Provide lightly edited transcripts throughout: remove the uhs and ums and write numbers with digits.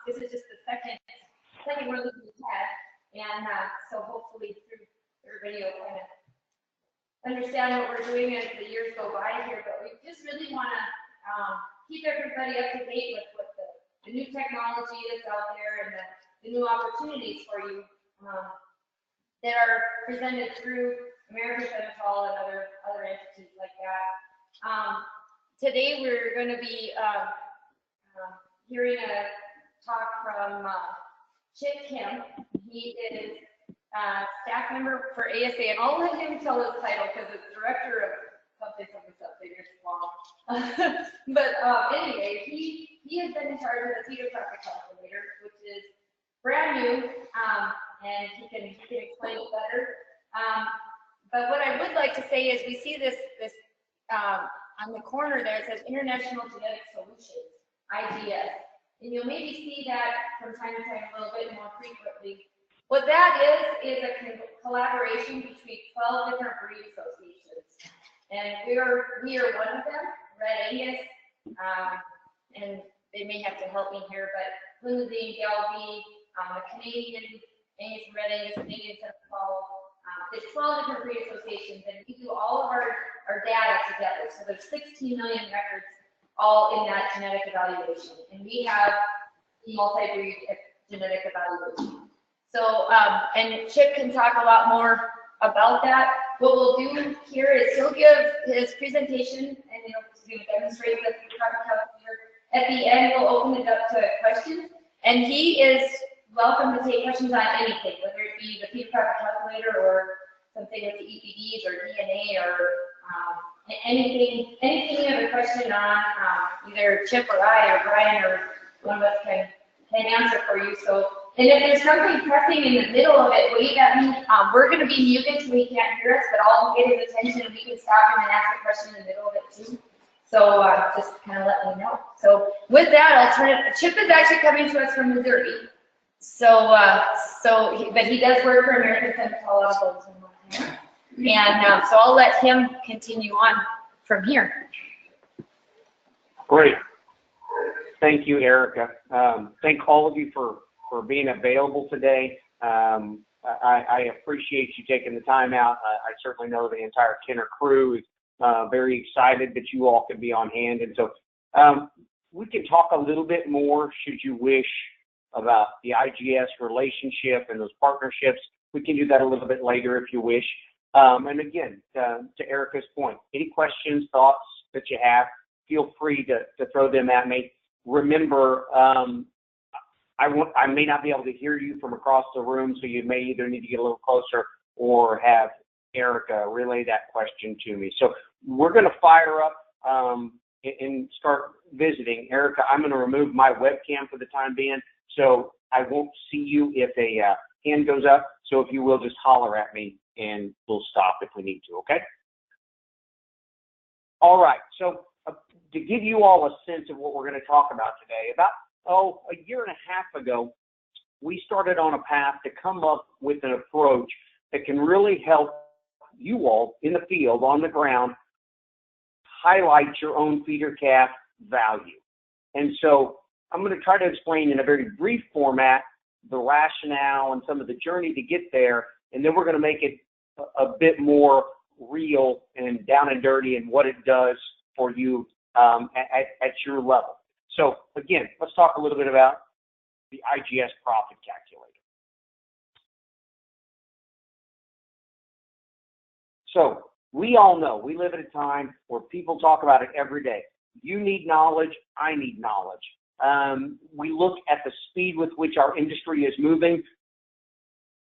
this is just the second we're looking at, and so hopefully through everybody will kind of understand what we're doing as the years go by here. But we just really want to keep everybody up to date with what the new technology is out there and the new opportunities for you that are presented through American Simmental and other entities like that. Today we're going to be hearing a talk from Chip Kemp. He is staff member for ASA, and I'll let him tell his title because it's director of something it's long. But anyway, he has been in charge of the feeder traffic calculator, which is brand new, and he can explain it better. But what I would like to say is we see this on the corner there, it says International Genetic Solutions, IGS. And you'll maybe see that from time to time a little bit more frequently. What that is a collaboration between 12 different breed associations. And we are one of them, Red Angus, and they may have to help me here, but Limousine, Galvey, the Canadian Angus, Red Angus, Canadian Simmental, there's 12 different breed associations, and we do all of our data together. So there's 16 million records all in that genetic evaluation. And we have multi-breed genetic evaluation. So, and Chip can talk a lot more about that. What we'll do here is he'll give his presentation and he'll demonstrate the traffic calculator. At the end, we'll open it up to questions. And he is welcome to take questions on anything, whether it be the feeder traffic calculator or something with the EPDs or DNA or anything you have a question on, either Chip or I or Brian or one of us can answer for you. So, and if there's something pressing in the middle of it, wave at me. We're going to be muted so he can't hear us, but I'll get his attention and we can stop him and ask a question in the middle of it too. So just kind of let me know. So with that, I'll turn it. Chip is actually coming to us from Missouri. So, but he does work for American Simmental out of Montana. And so I'll let him continue on from here. Great. Thank you, Erica. Thank all of you for being available today. I appreciate you taking the time out. I certainly know the entire Kenner crew is very excited that you all could be on hand. And so we can talk a little bit more, should you wish, about the IGS relationship and those partnerships. We can do that a little bit later if you wish. And again, to Erica's point, any questions, thoughts that you have, feel free to throw them at me. Remember, I may not be able to hear you from across the room, so you may either need to get a little closer or have Erica relay that question to me. So we're going to fire up and start visiting. Erica, I'm going to remove my webcam for the time being, so I won't see you if a hand goes up. So if you will, just holler at me and we'll stop if we need to, okay? All right, so to give you all a sense of what we're going to talk about today, about a year and a half ago, we started on a path to come up with an approach that can really help you all in the field, on the ground, highlight your own feeder calf value. And so I'm going to try to explain in a very brief format the rationale and some of the journey to get there, and then we're going to make it a bit more real and down and dirty in what it does for you at your level. So again, let's talk a little bit about the IGS profit calculator. So we all know we live at a time where people talk about it every day. You need knowledge, I need knowledge. We look at the speed with which our industry is moving.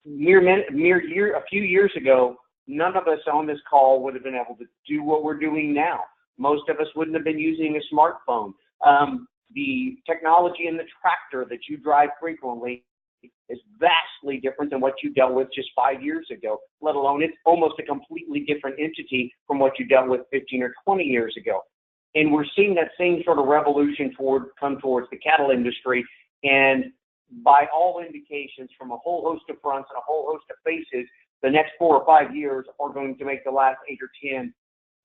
A few years ago, none of us on this call would have been able to do what we're doing now. Most of us wouldn't have been using a smartphone. The technology in the tractor that you drive frequently is vastly different than what you dealt with just 5 years ago, let alone it's almost a completely different entity from what you dealt with 15 or 20 years ago. And we're seeing that same sort of revolution come towards the cattle industry. And by all indications, from a whole host of fronts and a whole host of faces, the next 4 or 5 years are going to make the last 8 or 10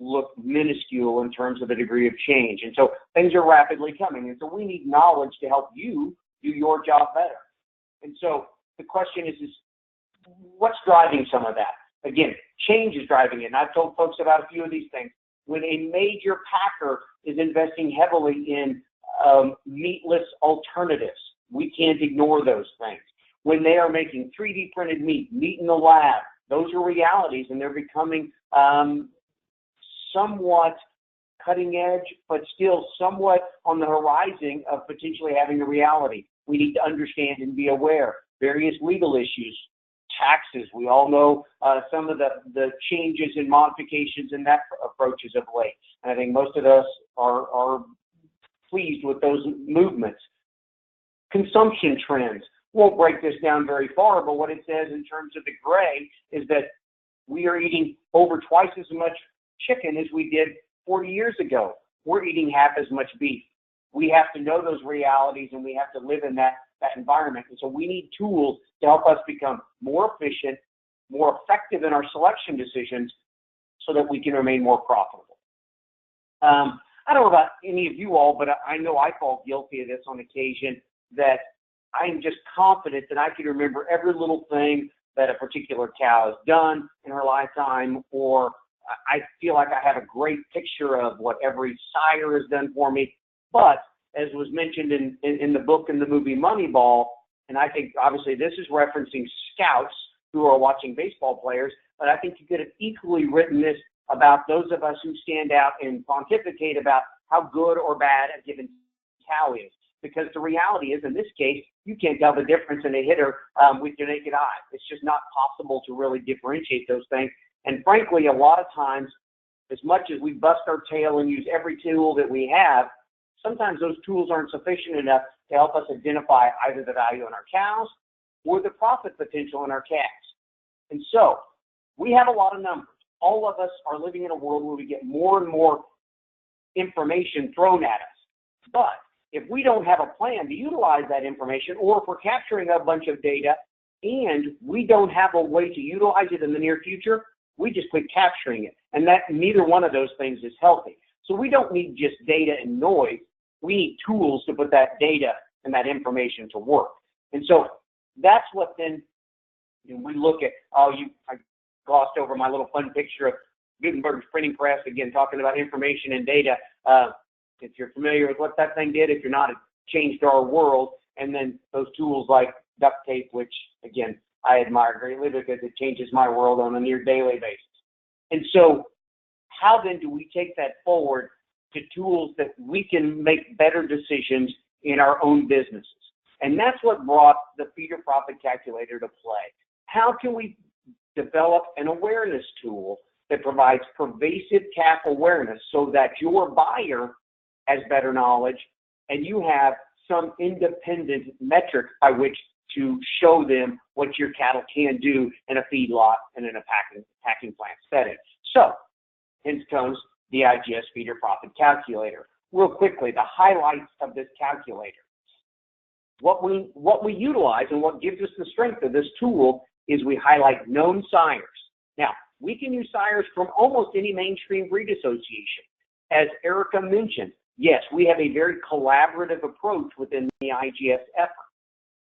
look minuscule in terms of the degree of change. And so things are rapidly coming. And so we need knowledge to help you do your job better. And so the question is what's driving some of that? Again, change is driving it. And I've told folks about a few of these things. When a major packer is investing heavily in meatless alternatives, we can't ignore those things. When they are making 3D printed meat in the lab, those are realities, and they're becoming somewhat cutting edge, but still somewhat on the horizon of potentially having a reality. We need to understand and be aware. Various legal issues, taxes. We all know some of the changes and modifications in that approaches of late. And I think most of us are pleased with those movements. Consumption trends. Won't break this down very far, but what it says in terms of the gray is that we are eating over twice as much chicken as we did 40 years ago. We're eating half as much beef. We have to know those realities, and we have to live in that environment. And so we need tools to help us become more efficient, more effective in our selection decisions so that we can remain more profitable. I don't know about any of you all, but I know I fall guilty of this on occasion, that I'm just confident that I can remember every little thing that a particular cow has done in her lifetime, or I feel like I have a great picture of what every sire has done for me. But as was mentioned in the book and the movie Moneyball, and I think obviously this is referencing scouts who are watching baseball players, but I think you could have equally written this about those of us who stand out and pontificate about how good or bad a given cow is. Because the reality is, in this case, you can't tell the difference in a hitter with your naked eye. It's just not possible to really differentiate those things. And frankly, a lot of times, as much as we bust our tail and use every tool that we have, sometimes those tools aren't sufficient enough to help us identify either the value in our cows or the profit potential in our calves. And so we have a lot of numbers. All of us are living in a world where we get more and more information thrown at us. But if we don't have a plan to utilize that information, or if we're capturing a bunch of data and we don't have a way to utilize it in the near future, we just quit capturing it. And that neither one of those things is healthy. So we don't need just data and noise. We need tools to put that data and that information to work. And so that's what then we look at. I glossed over my little fun picture of Gutenberg's printing press, again, talking about information and data. If you're familiar with what that thing did, if you're not, it changed our world. And then those tools like duct tape, which, again, I admire greatly because it changes my world on a near daily basis. And so how then do we take that forward to tools that we can make better decisions in our own businesses? And that's what brought the Feeder Profit Calculator to play. How can we develop an awareness tool that provides pervasive calf awareness so that your buyer has better knowledge and you have some independent metric by which to show them what your cattle can do in a feedlot and in a packing plant setting? So, hence comes the IGS Feeder Profit Calculator. Real quickly, the highlights of this calculator. What we utilize and what gives us the strength of this tool is we highlight known sires. Now, we can use sires from almost any mainstream breed association. As Erica mentioned, yes, we have a very collaborative approach within the IGS effort,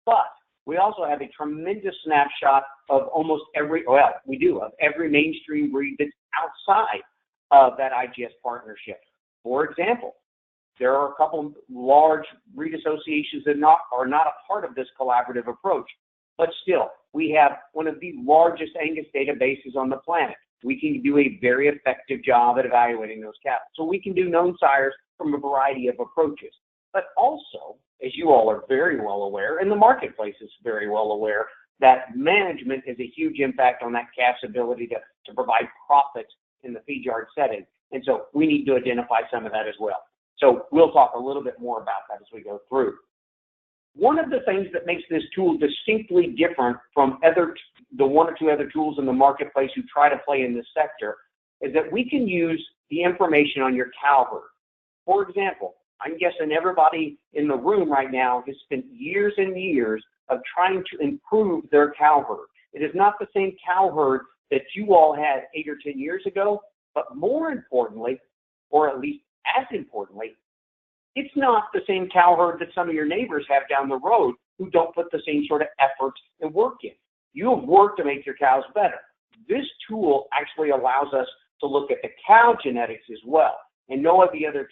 but we also have a tremendous snapshot of almost every mainstream breed that's outside of that IGS partnership. For example, there are a couple large breed associations that are not a part of this collaborative approach, but still, we have one of the largest Angus databases on the planet. We can do a very effective job at evaluating those cattle. So we can do known sires from a variety of approaches. But also, as you all are very well aware, and the marketplace is very well aware, that management has a huge impact on that calf's ability to provide profit in the feed yard setting. And so we need to identify some of that as well. So we'll talk a little bit more about that as we go through. One of the things that makes this tool distinctly different from the one or two other tools in the marketplace who try to play in this sector is that we can use the information on your cow herd. For example, I'm guessing everybody in the room right now has spent years and years of trying to improve their cow herd. It is not the same cow herd that you all had 8 or 10 years ago, but more importantly, or at least as importantly, It's not the same cow herd that some of your neighbors have down the road who don't put the same sort of effort and work in. You have worked to make your cows better. This tool actually allows us to look at the cow genetics as well. And none of the other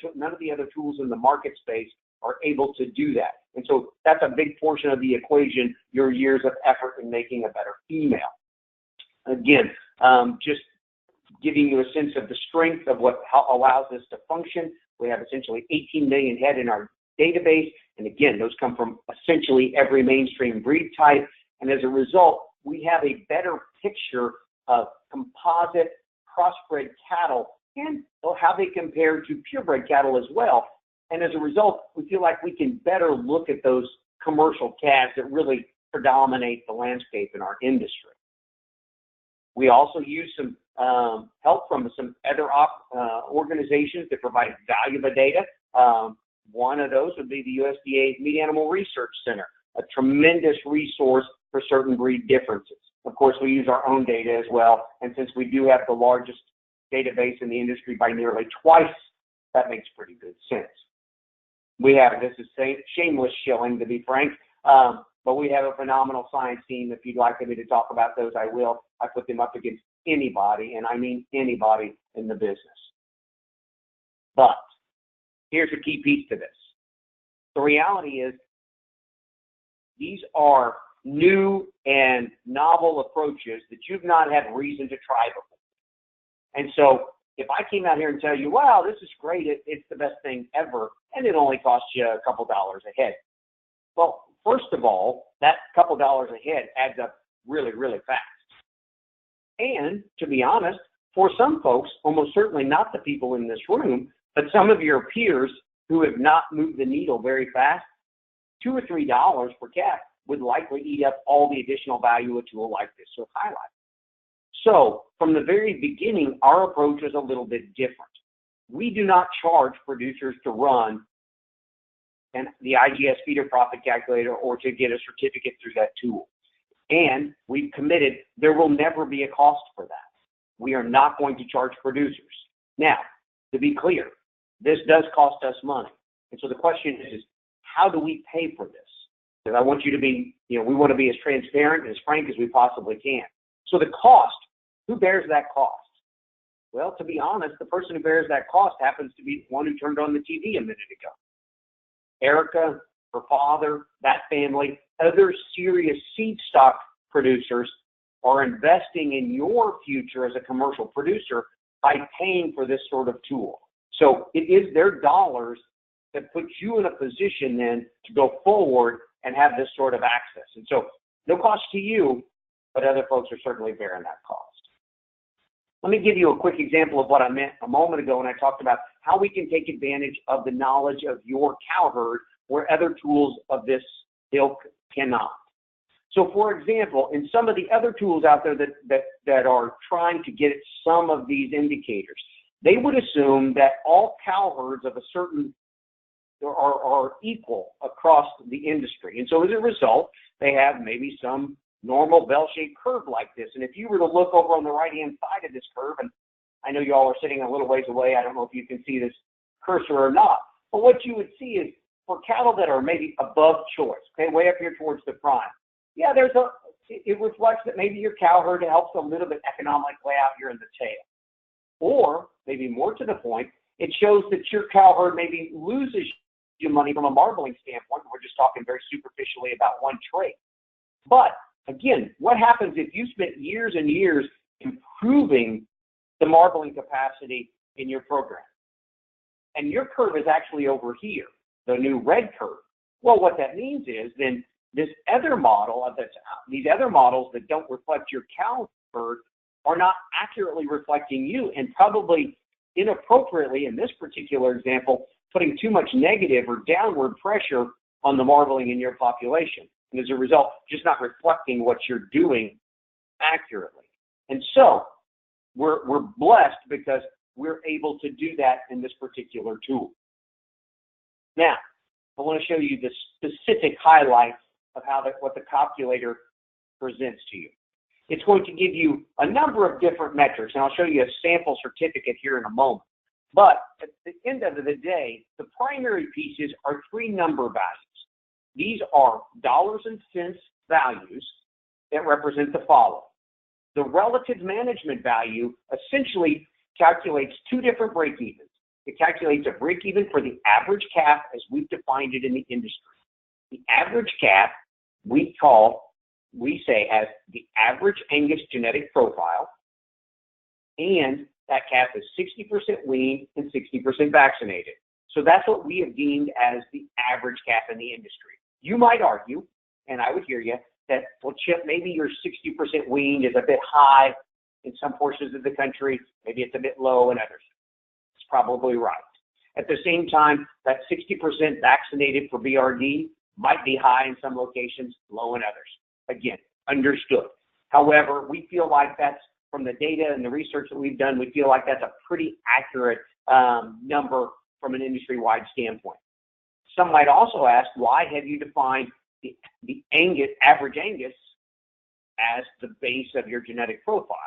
tools in the market space are able to do that. And so that's a big portion of the equation, your years of effort in making a better female. Again, just giving you a sense of the strength of what allows this to function. We have essentially 18 million head in our database. And again, those come from essentially every mainstream breed type. And as a result, we have a better picture of composite crossbred cattle and how they compare to purebred cattle as well. And as a result, we feel like we can better look at those commercial calves that really predominate the landscape in our industry. We also use some help from some other organizations that provide valuable data. One of those would be the USDA's Meat Animal Research Center, a tremendous resource for certain breed differences. Of course, we use our own data as well, and since we do have the largest database in the industry by nearly twice, that makes pretty good sense. We have, this is shameless shilling to be frank, but we have a phenomenal science team. If you'd like me to talk about those, I will. I put them up against anybody, and I mean anybody in the business. But here's a key piece to this. The reality is these are new and novel approaches that you've not had reason to try before. And so if I came out here and tell you, wow, this is great, it's the best thing ever, and it only costs you a couple dollars a head. Well, first of all, that couple dollars a head adds up really, really fast. And to be honest, for some folks, almost certainly not the people in this room, but some of your peers who have not moved the needle very fast, $2 or $3 per calf would likely eat up all the additional value a tool like this will highlight. So from the very beginning, our approach is a little bit different. We do not charge producers to run the IGS feeder profit calculator or to get a certificate through that tool. And we've committed there will never be a cost for that. We are not going to charge producers. Now, to be clear, this does cost us money. And so the question is, how do we pay for this? Because I want you to be, we want to be as transparent and as frank as we possibly can. So the cost, who bears that cost? Well, to be honest, the person who bears that cost happens to be the one who turned on the TV a minute ago. Erica, her father, that family, other serious seed stock producers are investing in your future as a commercial producer by paying for this sort of tool. So it is their dollars that puts you in a position then to go forward and have this sort of access. And so no cost to you, but other folks are certainly bearing that cost. Let me give you a quick example of what I meant a moment ago when I talked about how we can take advantage of the knowledge of your cow herd where other tools of this ilk cannot. So for example, in some of the other tools out there that are trying to get at some of these indicators, they would assume that all cow herds of a certain are equal across the industry. And so as a result, they have maybe some normal bell-shaped curve like this. And if you were to look over on the right-hand side of this curve, and I know you all are sitting a little ways away, I don't know if you can see this cursor or not, but what you would see is for cattle that are maybe above choice, okay, way up here towards the prime, yeah, it reflects that maybe your cow herd helps a little bit economically out here in the tail. Or maybe more to the point, it shows that your cow herd maybe loses you money from a marbling standpoint. We're just talking very superficially about one trait. But again, what happens if you spent years and years improving the marbling capacity in your program? And your curve is actually over here, the new red curve. Well, what that means is then this other model these other models that don't reflect your cow herd are not accurately reflecting you, and probably inappropriately in this particular example, putting too much negative or downward pressure on the marbling in your population. And as a result, just not reflecting what you're doing accurately. And so we're blessed because we're able to do that in this particular tool. Now, I want to show you the specific highlights of what the calculator presents to you. It's going to give you a number of different metrics, and I'll show you a sample certificate here in a moment. But at the end of the day, the primary pieces are three number values. These are dollars and cents values that represent the following. The relative management value essentially calculates two different break-evens. It calculates a break-even for the average calf as we've defined it in the industry. The average calf we say has the average Angus genetic profile, and that calf is 60% weaned and 60% vaccinated. So that's what we have deemed as the average calf in the industry. You might argue, and I would hear you, that, well, Chip, maybe your 60% weaned is a bit high in some portions of the country, maybe it's a bit low in others. It's probably right. At the same time, that 60% vaccinated for BRD might be high in some locations, low in others. Again, understood. However, we feel like that's, from the data and the research that we've done, we feel like that's a pretty accurate number from an industry-wide standpoint. Some might also ask, why have you defined the Angus, average Angus as the base of your genetic profile?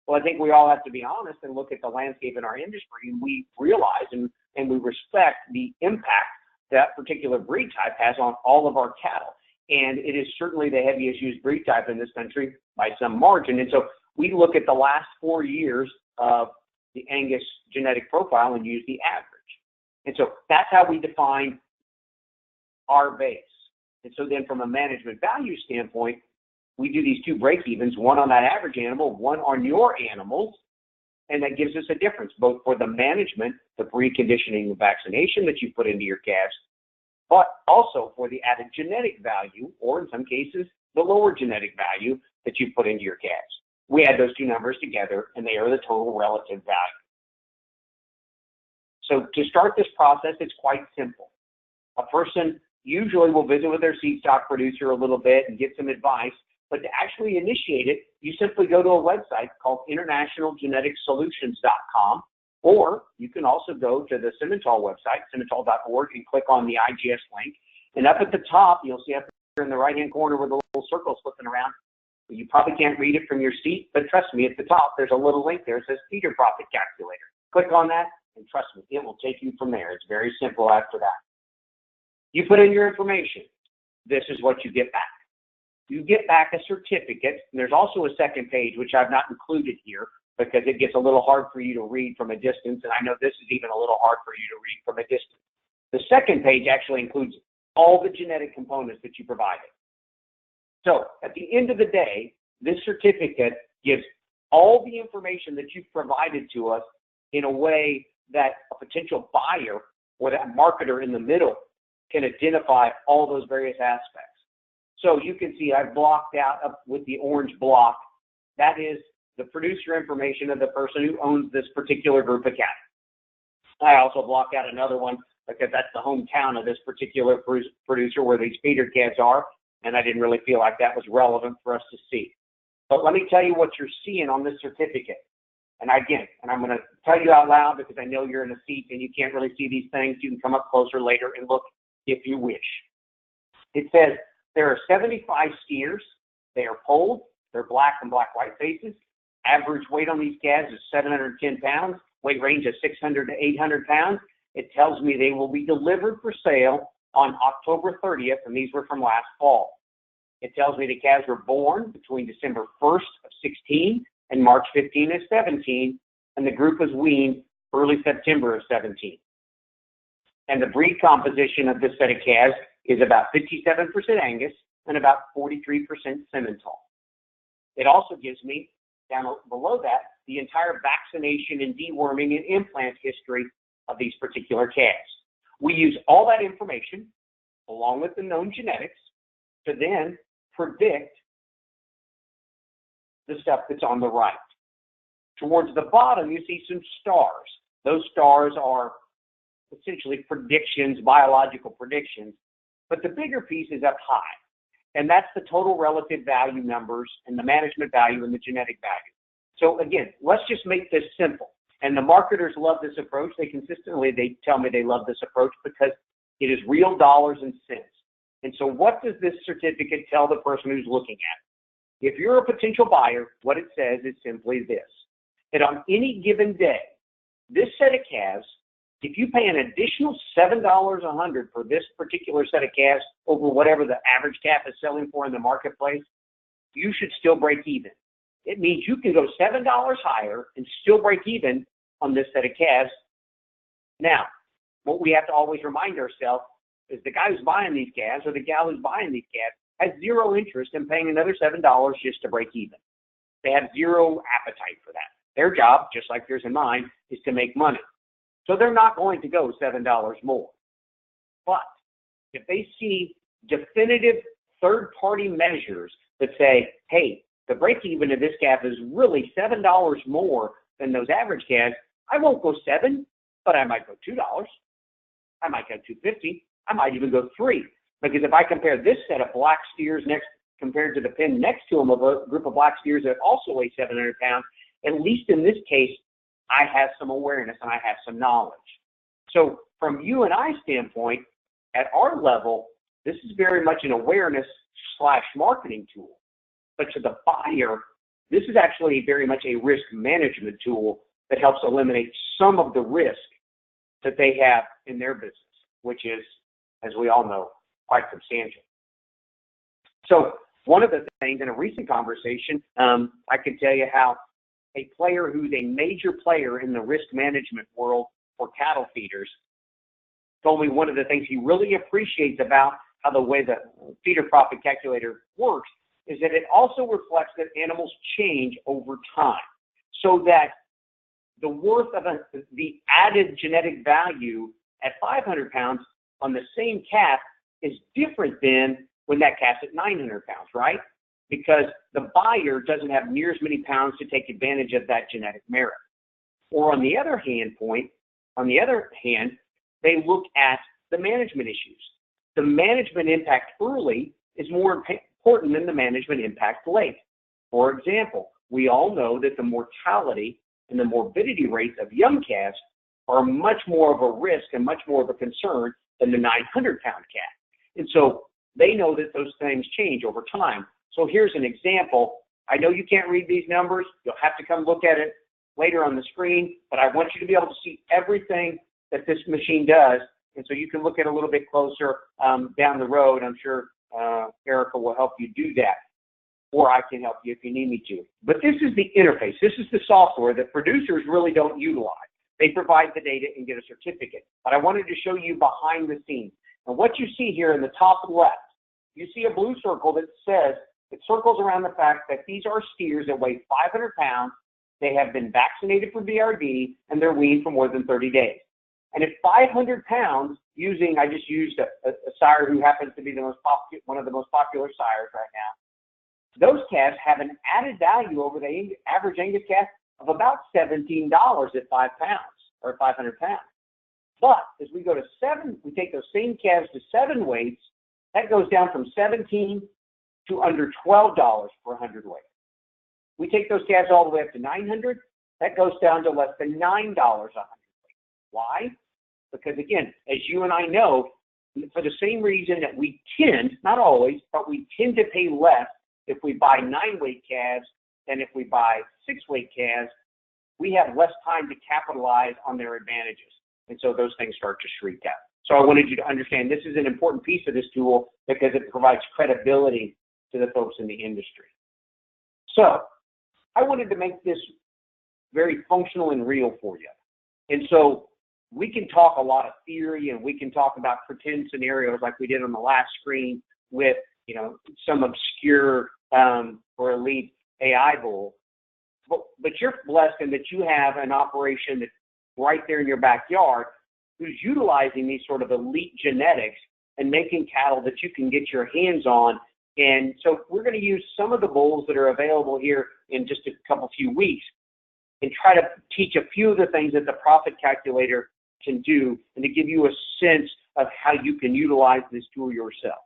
Well, I think we all have to be honest and look at the landscape in our industry, and we realize and we respect the impact that particular breed type has on all of our cattle. And it is certainly the heaviest used breed type in this country by some margin. And so we look at the last 4 years of the Angus genetic profile and use the average. And so that's how we define our base. And so then from a management value standpoint, we do these two break-evens, one on that average animal, one on your animals, and that gives us a difference, both for the management, the breed conditioning and vaccination that you put into your calves, but also for the added genetic value, or in some cases, the lower genetic value that you put into your calves. We add those two numbers together, and they are the total relative value. So to start this process, it's quite simple. A person usually will visit with their seed stock producer a little bit and get some advice, but to actually initiate it, you simply go to a website called internationalgeneticsolutions.com, or you can also go to the Simmental website, simmental.org, and click on the IGS link. And up at the top, you'll see up here in the right-hand corner where the little circle's flipping around. You probably can't read it from your seat, but trust me, at the top, there's a little link there that says feeder profit calculator. Click on that, and trust me, it will take you from there. It's very simple after that. You put in your information. This is what you get back. You get back a certificate, and there's also a second page, which I've not included here because it gets a little hard for you to read from a distance, and I know this is even a little hard for you to read from a distance. The second page actually includes all the genetic components that you provided. So at the end of the day, this certificate gives all the information that you've provided to us in a way that a potential buyer or that marketer in the middle can identify all those various aspects. So you can see I've blocked out up with the orange block. That is the producer information of the person who owns this particular group of cattle. I also blocked out another one because that's the hometown of this particular producer where these feeder calves are, and I didn't really feel like that was relevant for us to see. But let me tell you what you're seeing on this certificate. And again, I'm going to tell you out loud because I know you're in a seat and you can't really see these things. You can come up closer later and look if you wish. It says there are 75 steers. They are polled. They're black and black-white faces. Average weight on these calves is 710 pounds. Weight range is 600 to 800 pounds. It tells me they will be delivered for sale on October 30th, and these were from last fall. It tells me the calves were born between December 1st of 16 and March 15 of 17, and the group was weaned early September of 17. And the breed composition of this set of calves is about 57% Angus and about 43% Simmental. It also gives me, down below that, the entire vaccination and deworming and implant history of these particular calves. We use all that information, along with the known genetics, to then predict the stuff that's on the right. Towards the bottom, you see some stars. Those stars are essentially predictions, biological predictions, but the bigger piece is up high, and that's the total relative value numbers and the management value and the genetic value. So again, let's just make this simple. And the marketers love this approach. They tell me they love this approach because it is real dollars and cents. And so what does this certificate tell the person who's looking at it? If you're a potential buyer, what it says is simply this, that on any given day, this set of calves, if you pay an additional $7 a hundred for this particular set of calves over whatever the average calf is selling for in the marketplace, you should still break even. It means you can go $7 higher and still break even on this set of calves. Now, what we have to always remind ourselves is the guy who's buying these calves or the gal who's buying these calves has zero interest in paying another $7 just to break even. They have zero appetite for that. Their job, just like yours and mine, is to make money. So they're not going to go $7 more. But if they see definitive third-party measures that say, hey, the break-even of this calf is really $7 more than those average calves, I won't go $7, but I might go $2. I might go $2.50. I might even go $3. Because if I compare this set of black steers next compared to the pen next to them of a group of black steers that also weigh 700 pounds, at least in this case, I have some awareness and I have some knowledge. So from you and I standpoint, at our level, this is very much an awareness / marketing tool. But to the buyer, this is actually very much a risk management tool that helps eliminate some of the risk that they have in their business, which is, as we all know, quite substantial. So one of the things in a recent conversation, I can tell you how a player who's a major player in the risk management world for cattle feeders told me one of the things he really appreciates about how the way the feeder profit calculator works is that it also reflects that animals change over time, so that the worth of the added genetic value at 500 pounds on the same calf is different than when that calf's at 900 pounds, right? Because the buyer doesn't have near as many pounds to take advantage of that genetic merit. Or on the other hand, they look at the management issues. The management impact early is more important than the management impact late. For example, we all know that the mortality and the morbidity rates of young calves are much more of a risk and much more of a concern than the 900-pound calf. And so they know that those things change over time. So here's an example. I know you can't read these numbers. You'll have to come look at it later on the screen, but I want you to be able to see everything that this machine does. And so you can look at it a little bit closer down the road. I'm sure Erica will help you do that, or I can help you if you need me to. But this is the interface. This is the software that producers really don't utilize. They provide the data and get a certificate. But I wanted to show you behind the scenes. And what you see here in the top left, you see a blue circle that says, it circles around the fact that these are steers that weigh 500 pounds, they have been vaccinated for VRD, and they're weaned for more than 30 days. And at 500 pounds, I just used a sire who happens to be one of the most popular sires right now, those calves have an added value over the average Angus calf of about $17 at 5 pounds or 500 pounds. But as we go to 7, we take those same calves to 7 weights, that goes down from 17 to under $12 per 100 weight. We take those calves all the way up to 900, that goes down to less than $9 a 100 weight. Why? Because again, as you and I know, for the same reason that we tend, not always, but we tend to pay less if we buy 9-weight calves than if we buy 6-weight calves, we have less time to capitalize on their advantages. And so those things start to shrink out. So I wanted you to understand this is an important piece of this tool because it provides credibility to the folks in the industry. So I wanted to make this very functional and real for you. And so we can talk a lot of theory and we can talk about pretend scenarios like we did on the last screen with, some obscure or elite AI bull. But you're blessed in that you have an operation that's right there in your backyard who's utilizing these sort of elite genetics and making cattle that you can get your hands on. And so we're going to use some of the bulls that are available here in just a few weeks and try to teach a few of the things that the profit calculator can do and to give you a sense of how you can utilize this tool yourself.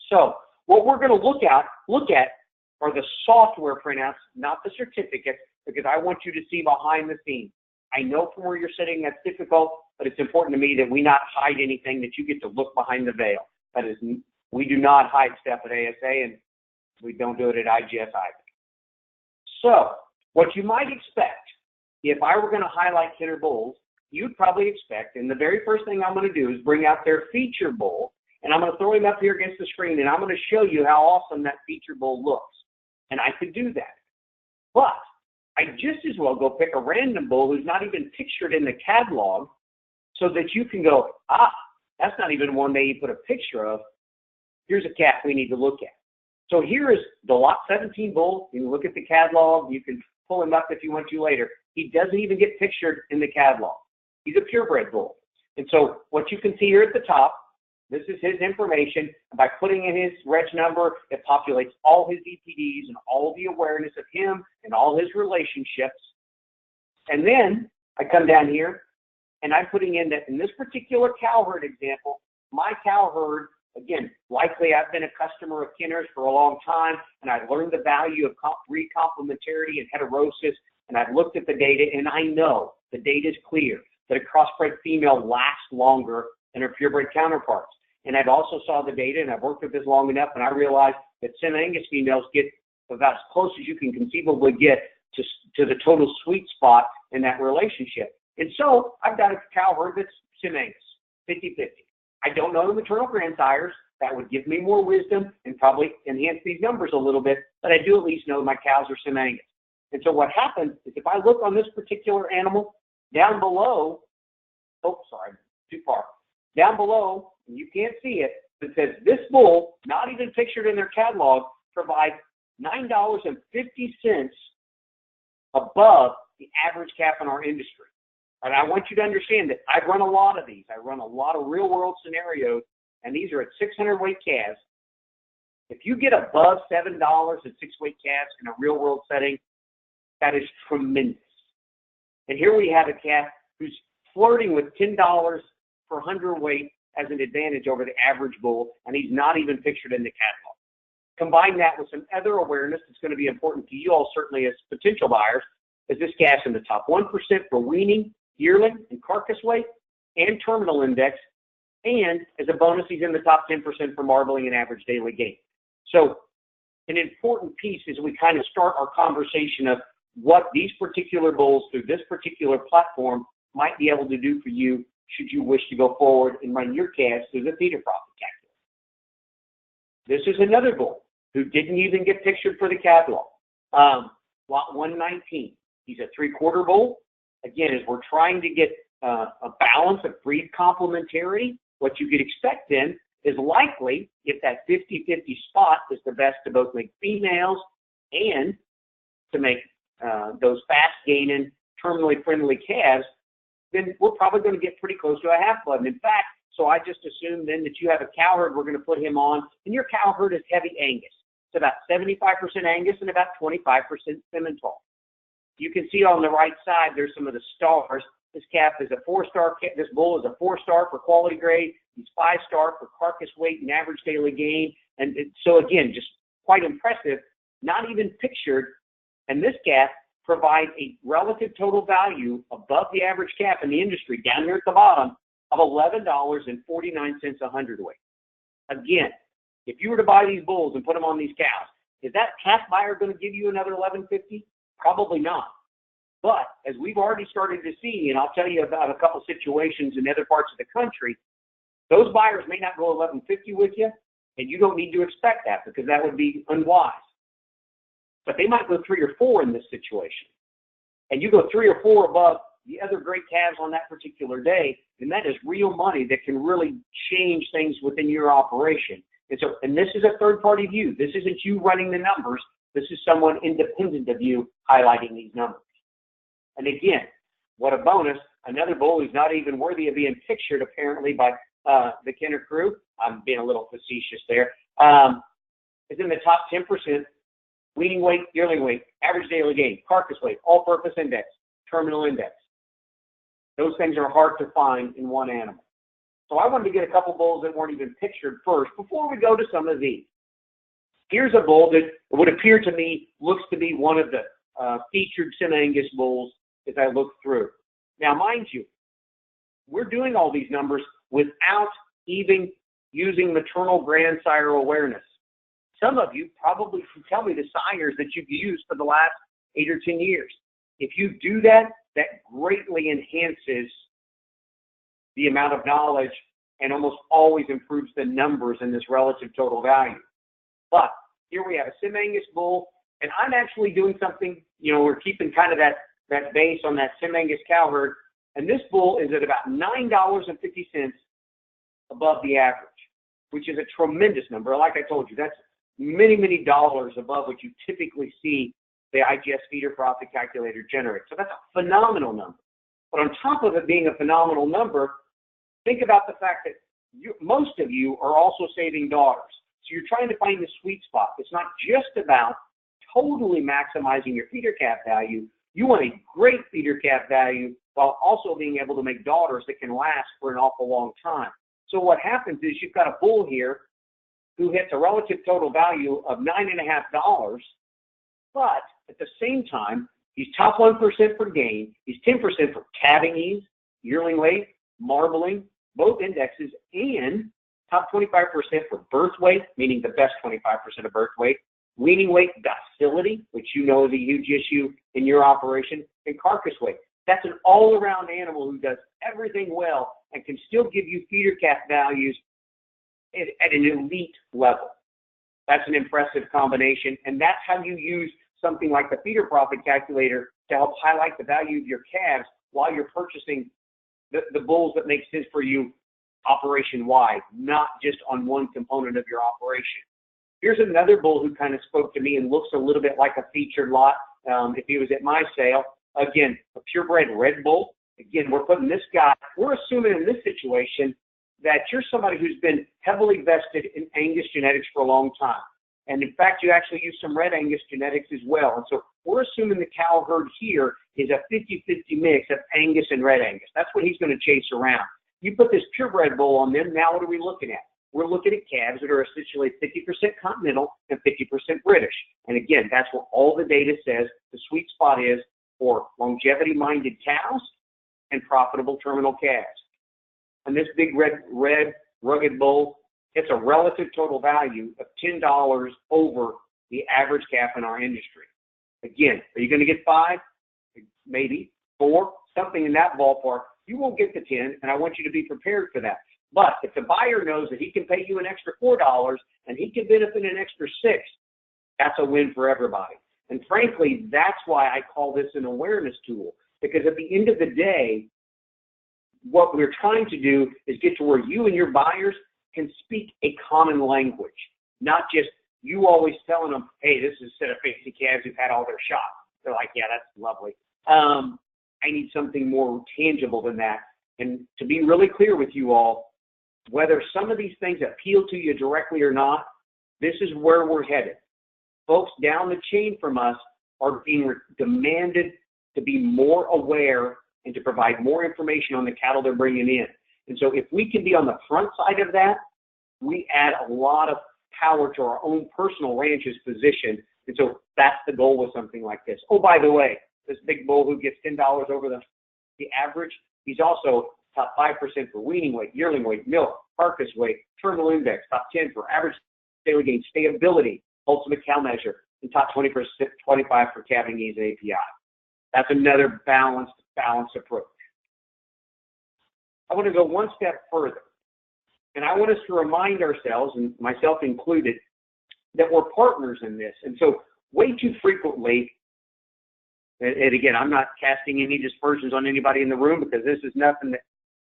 So what we're going to look at are the software printouts, not the certificates, because I want you to see behind the scenes. I know from where you're sitting that's difficult, but it's important to me that we not hide anything, that you get to look behind the veil. That is, we do not hide stuff at ASA, and we don't do it at IGS either. So what you might expect if I were going to highlight Kenner bulls, you'd probably expect, and the very first thing I'm going to do is bring out their feature bull, and I'm going to throw him up here against the screen, and I'm going to show you how awesome that feature bull looks. And I could do that. But I'd just as well go pick a random bull who's not even pictured in the catalog so that you can go, that's not even one they put a picture of. Here's a calf we need to look at. So here is the Lot 17 bull. You can look at the catalog. You can pull him up if you want to later. He doesn't even get pictured in the catalog. He's a purebred bull. And so what you can see here at the top, this is his information. By putting in his reg number, it populates all his EPDs and all the awareness of him and all his relationships. And then I come down here and I'm putting in that in this particular cow herd example, my cow herd, again, likely I've been a customer of Kenner's for a long time, and I've learned the value of breed complementarity and heterosis, and I've looked at the data, and I know the data is clear that a crossbred female lasts longer than her purebred counterparts. And I've also saw the data, and I've worked with this long enough, and I realized that Sim Angus females get about as close as you can conceivably get to the total sweet spot in that relationship. And so I've got a cow herd that's Sim Angus, 50-50. I don't know the maternal grandsires. That would give me more wisdom and probably enhance these numbers a little bit, but I do at least know my cows are Sim Angus. And so what happens is if I look on this particular animal, down below, too far. Down below, and you can't see it, it says this bull, not even pictured in their catalog, provides $9.50 above the average calf in our industry. And I want you to understand that I've run a lot of these. I run a lot of real-world scenarios, and these are at 600-weight calves. If you get above $7 at 6-weight calves in a real-world setting, that is tremendous. And here we have a calf who's flirting with $10 per 100-weight as an advantage over the average bull, and he's not even pictured in the catalog. Combine that with some other awareness that's going to be important to you all, certainly as potential buyers, is this calf's in the top 1% for weaning, yearling, and carcass weight, and terminal index, and as a bonus, he's in the top 10% for marbling and average daily gain. So an important piece is we kind of start our conversation of what these particular bulls through this particular platform might be able to do for you should you wish to go forward and run your calves through the feeder profit calculator. This is another bull who didn't even get pictured for the catalog. Lot 119. He's a 3/4 bull. Again, as we're trying to get a balance of breed complementarity, what you could expect then is likely if that 50-50 spot is the best to both make females and to make those fast-gaining, terminally friendly calves, then we're probably going to get pretty close to a half-blood. And in fact, so I just assume then that you have a cow herd we're going to put him on, and your cow herd is heavy Angus. It's about 75% Angus and about 25% Simmental. You can see on the right side, there's some of the stars. This calf is a 4-star. This bull is a 4-star for quality grade. He's 5-star for carcass weight and average daily gain. And so again, just quite impressive, not even pictured. And this calf provides a relative total value above the average calf in the industry, down here at the bottom, of $11.49 a hundredweight. Again, if you were to buy these bulls and put them on these cows, is that calf buyer going to give you another $11.50? Probably not. But as we've already started to see, and I'll tell you about a couple situations in other parts of the country, those buyers may not go $11.50 with you, and you don't need to expect that because that would be unwise. But they might go 3 or 4 in this situation. And you go 3 or 4 above the other great calves on that particular day, and that is real money that can really change things within your operation. And this is a third-party view. This isn't you running the numbers. This is someone independent of you highlighting these numbers. And again, what a bonus. Another bull who's not even worthy of being pictured, apparently, by the Kenner crew. I'm being a little facetious there. Is in the top 10%. Weaning weight, yearling weight, average daily gain, carcass weight, all-purpose index, terminal index. Those things are hard to find in one animal. So I wanted to get a couple bulls that weren't even pictured first before we go to some of these. Here's a bull that would appear to me looks to be one of the featured Sim Angus bulls as I look through. Now, mind you, we're doing all these numbers without even using maternal grandsire awareness. Some of you probably can tell me the sires that you've used for the last 8 or 10 years. If you do that, that greatly enhances the amount of knowledge and almost always improves the numbers in this relative total value. But here we have a Sim Angus bull, and I'm actually doing something, we're keeping kind of that base on that Sim Angus cow herd, and this bull is at about $9.50 above the average, which is a tremendous number. Like I told you, that's many, many dollars above what you typically see the IGS feeder profit calculator generate. So that's a phenomenal number. But on top of it being a phenomenal number, think about the fact that most of you are also saving daughters. So you're trying to find the sweet spot. It's not just about totally maximizing your feeder calf value. You want a great feeder calf value while also being able to make daughters that can last for an awful long time. So what happens is you've got a bull here who hits a relative total value of $9.50, but at the same time, he's top 1% for gain, he's 10% for calving ease, yearling weight, marbling, both indexes, and top 25% for birth weight, meaning the best 25% of birth weight, weaning weight, docility, which you know is a huge issue in your operation, and carcass weight. That's an all-around animal who does everything well and can still give you feeder calf values at an elite level. That's an impressive combination, and that's how you use something like the feeder profit calculator to help highlight the value of your calves while you're purchasing the bulls that make sense for you operation-wide, not just on one component of your operation. Here's another bull who kind of spoke to me and looks a little bit like a featured lot if he was at my sale. Again, a purebred red bull. Again, we're putting this guy, we're assuming in this situation that you're somebody who's been heavily vested in Angus genetics for a long time. And in fact, you actually use some red Angus genetics as well. And so we're assuming the cow herd here is a 50-50 mix of Angus and red Angus. That's what he's going to chase around. You put this purebred bull on them, now what are we looking at? We're looking at calves that are essentially 50% continental and 50% British. And again, that's what all the data says the sweet spot is for longevity-minded cows and profitable terminal calves. And this big red rugged bull, it's a relative total value of $10 over the average calf in our industry. Again, are you going to get 5? Maybe 4, something in that ballpark. You won't get the 10, and I want you to be prepared for that. But if the buyer knows that he can pay you an extra $4 and he can benefit an extra $6, that's a win for everybody. And frankly, that's why I call this an awareness tool, because at the end of the day, what we're trying to do is get to where you and your buyers can speak a common language, not just you always telling them, hey, this is a set of fancy calves who've had all their shots. They're like, yeah, that's lovely. I need something more tangible than that. And to be really clear with you all, whether some of these things appeal to you directly or not, this is where we're headed. Folks down the chain from us are being demanded to be more aware and to provide more information on the cattle they're bringing in. And so if we can be on the front side of that, we add a lot of power to our own personal ranch's position. And so that's the goal with something like this. Oh, by the way, this big bull who gets $10 over the average, he's also top 5% for weaning weight, yearling weight, milk, carcass weight, terminal index, top 10 for average daily gain, stability, ultimate cow measure, and top 20%, 25 for calving ease and API. That's another balanced approach. I want to go one step further, and I want us to remind ourselves, and myself included, that we're partners in this. And so way too frequently, and again, I'm not casting any dispersions on anybody in the room because this is nothing that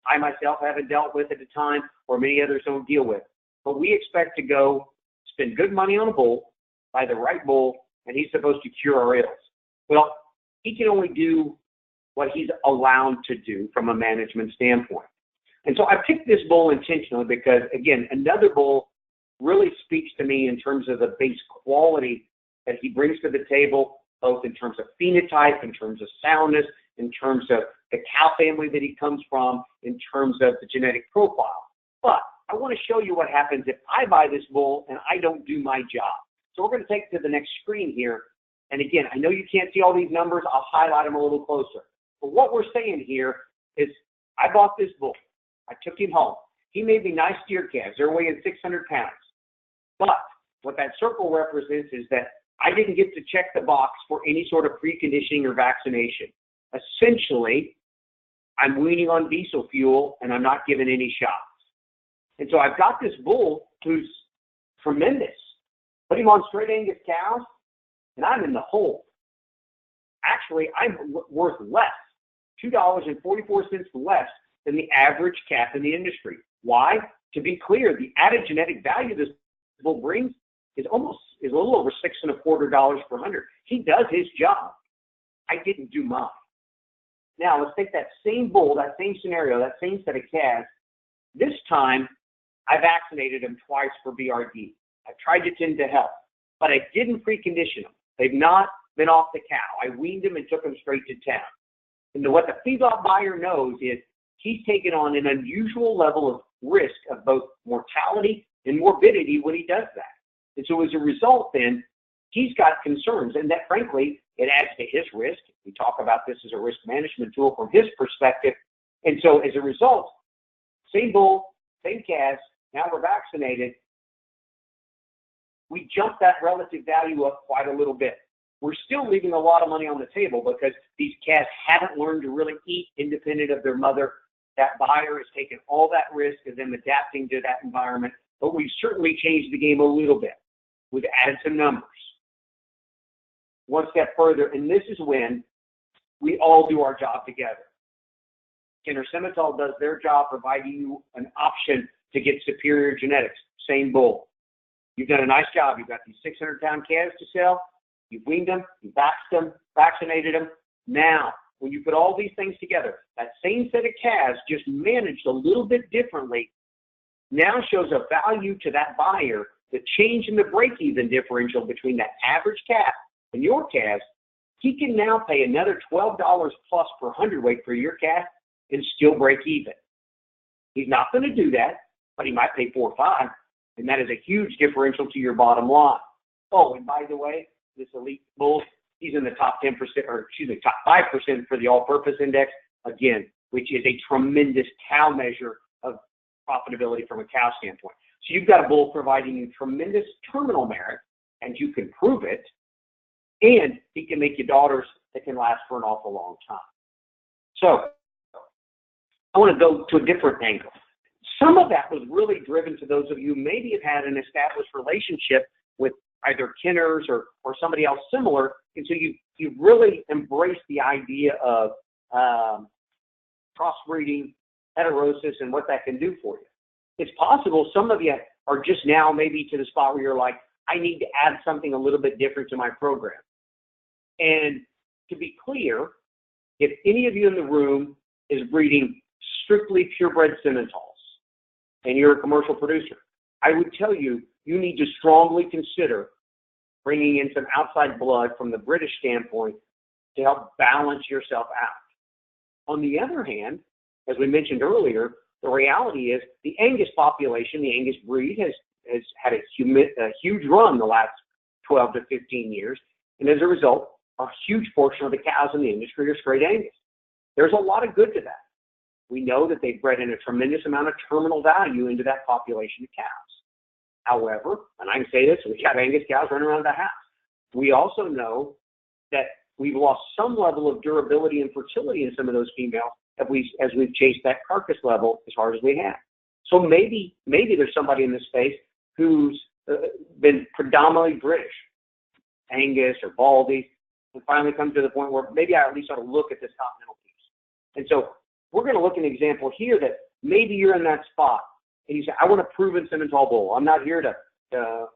I myself haven't dealt with at the time or many others don't deal with. But we expect to go spend good money on a bull, buy the right bull, and he's supposed to cure our ills. Well, he can only do what he's allowed to do from a management standpoint. And so I picked this bull intentionally because, again, another bull really speaks to me in terms of the base quality that he brings to the table, both in terms of phenotype, in terms of soundness, in terms of the cow family that he comes from, in terms of the genetic profile. But I want to show you what happens if I buy this bull and I don't do my job. So we're going to take it to the next screen here. And again, I know you can't see all these numbers. I'll highlight them a little closer. But what we're saying here is I bought this bull. I took him home. He made me nice steer calves. They're weighing 600 pounds. But what that circle represents is that I didn't get to check the box for any sort of preconditioning or vaccination. essentially, I'm weaning on diesel fuel and I'm not giving any shots. And so I've got this bull who's tremendous. Put him on straight Angus cows, and I'm in the hole. Actually, I'm worth less, $2.44 less than the average calf in the industry. Why? To be clear, the added genetic value this bull brings is a little over $6.25 per hundred. He does his job. I didn't do mine. Now, let's take that same bull, that same scenario, that same set of calves. This time, I vaccinated them twice for BRD. I tried to tend to help, but I didn't precondition them. They've not been off the cow. I weaned them and took them straight to town. And what the feedlot buyer knows is he's taken on an unusual level of risk of both mortality and morbidity when he does that. And so as a result, then, he's got concerns, and that, frankly, it adds to his risk. We talk about this as a risk management tool from his perspective. And so as a result, same bull, same calves, now we're vaccinated. We jump that relative value up quite a little bit. We're still leaving a lot of money on the table because these calves haven't learned to really eat independent of their mother. That buyer has taken all that risk of them adapting to that environment, but we've certainly changed the game a little bit. We've added some numbers. One step further, and this is when we all do our job together. Kenner Simmental does their job providing you an option to get superior genetics. Same bull. You've done a nice job. You've got these 600-pound calves to sell. You've weaned them, you've vaxxed them, vaccinated them. Now, when you put all these things together, that same set of calves just managed a little bit differently now shows a value to that buyer. The change in the break-even differential between that average calf and your calves, he can now pay another $12 plus per hundredweight for your calf and still break even. He's not going to do that, but he might pay $4 or $5, and that is a huge differential to your bottom line. Oh, and by the way, this elite bull, he's in the top 10%, or excuse me, top 5% for the all-purpose index, again, which is a tremendous cow measure of profitability from a cow standpoint. So you've got a bull providing you tremendous terminal merit, and you can prove it, and he can make you daughters that can last for an awful long time. So I want to go to a different angle. Some of that was really driven to those of you who maybe have had an established relationship with either Kenners or somebody else similar, and so you've really embraced the idea of crossbreeding, heterosis, and what that can do for you. It's possible some of you are just now maybe to the spot where you're like, I need to add something a little bit different to my program. And to be clear, if any of you in the room is breeding strictly purebred Simmentals and you're a commercial producer, I would tell you, you need to strongly consider bringing in some outside blood from the British standpoint to help balance yourself out. On the other hand, as we mentioned earlier, the reality is the Angus population, the Angus breed, has had a huge run the last 12 to 15 years. And as a result, a huge portion of the cows in the industry are straight Angus. There's a lot of good to that. We know that they've bred in a tremendous amount of terminal value into that population of cows. However, and I can say this, we have Angus cows running around the house. We also know that we've lost some level of durability and fertility in some of those females as we've chased that carcass level as hard as we have. So maybe there's somebody in this space who's been predominantly British, Angus or Baldy, and finally come to the point where maybe I at least ought to look at this continental piece. And so we're going to look at an example here that maybe you're in that spot. And you say, I want a proven Simmental bull. I'm not here to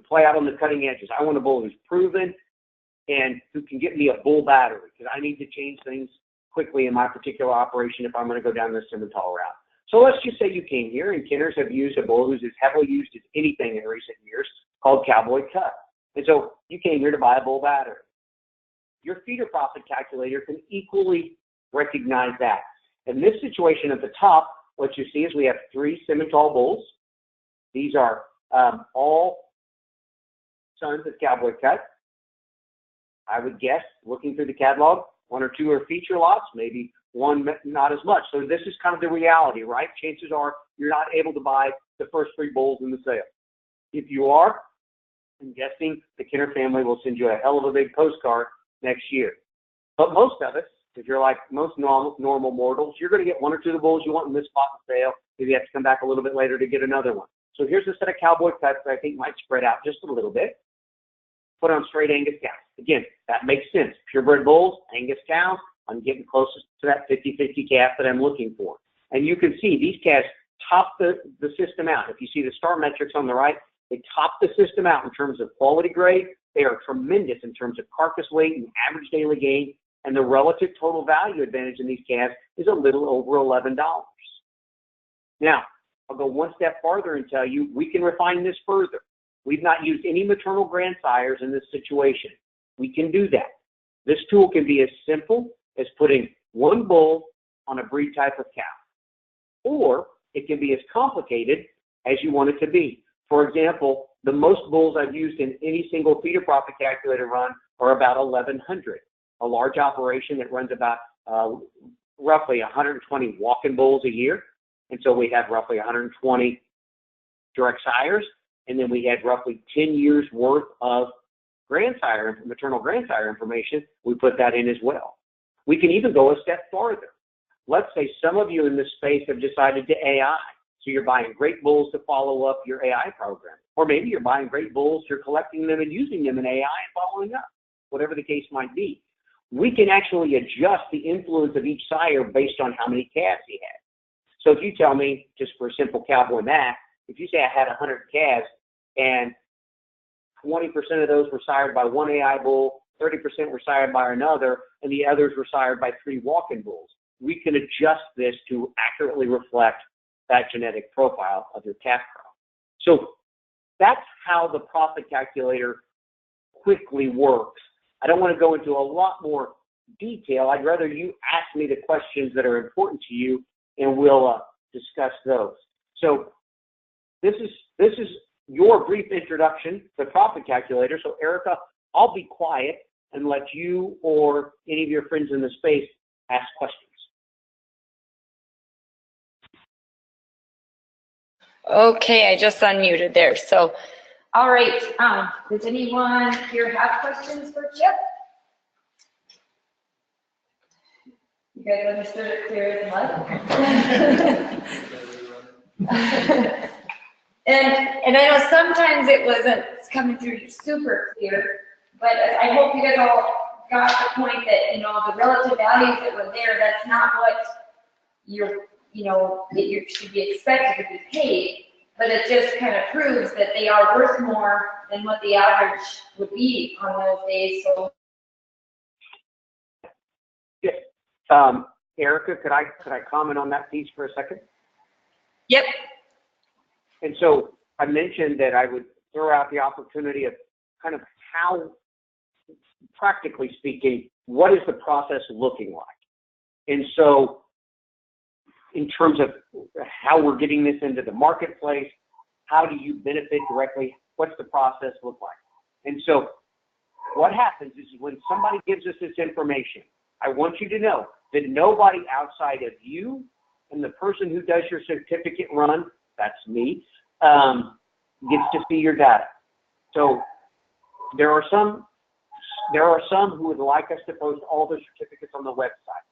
play out on the cutting edges. I want a bull who's proven and who can get me a bull battery because I need to change things quickly in my particular operation if I'm going to go down this Simmental route. So let's just say you came here and Kenners have used a bull who's as heavily used as anything in recent years called Cowboy Cut. And so you came here to buy a bull battery. Your feeder profit calculator can equally recognize that. In this situation at the top, what you see is we have 3 Simmental bulls. These are all sons of Cowboy Cut. I would guess, looking through the catalog, 1 or 2 are feature lots, maybe 1 not as much. So this is kind of the reality, right? Chances are you're not able to buy the first 3 bulls in the sale. If you are, I'm guessing the Kenner family will send you a hell of a big postcard next year. But most of us, if you're like most normal mortals, you're going to get one or two of the bulls you want in this spot to sale. Maybe you have to come back a little bit later to get another one. So here's a set of cowboy cuts that I think might spread out just a little bit. Put on straight Angus cows. Again, that makes sense. Purebred bulls, Angus cows, I'm getting closest to that 50-50 calf that I'm looking for. And you can see these calves top the system out. If you see the star metrics on the right, they top the system out in terms of quality grade. They are tremendous in terms of carcass weight and average daily gain. And the relative total value advantage in these calves is a little over $11. Now, I'll go one step farther and tell you we can refine this further. We've not used any maternal grandsires in this situation. We can do that. This tool can be as simple as putting one bull on a breed type of cow, or it can be as complicated as you want it to be. For example, the most bulls I've used in any single feeder profit calculator run are about 1,100. A large operation that runs about roughly 120 walk-in bulls a year. And so we have roughly 120 direct sires, and then we had roughly 10 years worth of maternal grandsire information. We put that in as well. We can even go a step farther. Let's say some of you in this space have decided to AI. So you're buying great bulls to follow up your AI program. Or maybe you're buying great bulls, you're collecting them and using them in AI and following up, whatever the case might be. We can actually adjust the influence of each sire based on how many calves he had. So if you tell me, just for simple cowboy math, if you say I had 100 calves and 20% of those were sired by one AI bull, 30% were sired by another, and the others were sired by 3 walk-in bulls, we can adjust this to accurately reflect that genetic profile of your calf crop. So that's how the profit calculator quickly works. I don't want to go into a lot more detail. I'd rather you ask me the questions that are important to you, and we'll discuss those. So this is your brief introduction to the profit calculator. So Erica, I'll be quiet and let you or any of your friends in the space ask questions. Okay, I just unmuted there. So, All right, does anyone here have questions for Chip? You guys understood it clear as mud? And I know sometimes it wasn't coming through super clear, but I hope you guys all got the point that, the relative values that were there, that's not what that you should be expected to be paid, but it just kind of proves that they are worth more than what the average would be on those days. So, Erica, could I comment on that piece for a second? yep. And so I mentioned that I would throw out the opportunity of kind of how, practically speaking, what is the process looking like? And so in terms of how we're getting this into the marketplace, how do you benefit directly? What's the process look like? And so what happens is when somebody gives us this information, I want you to know that nobody outside of you and the person who does your certificate run, that's me, gets to see your data. So there are some who would like us to post all the certificates on the website.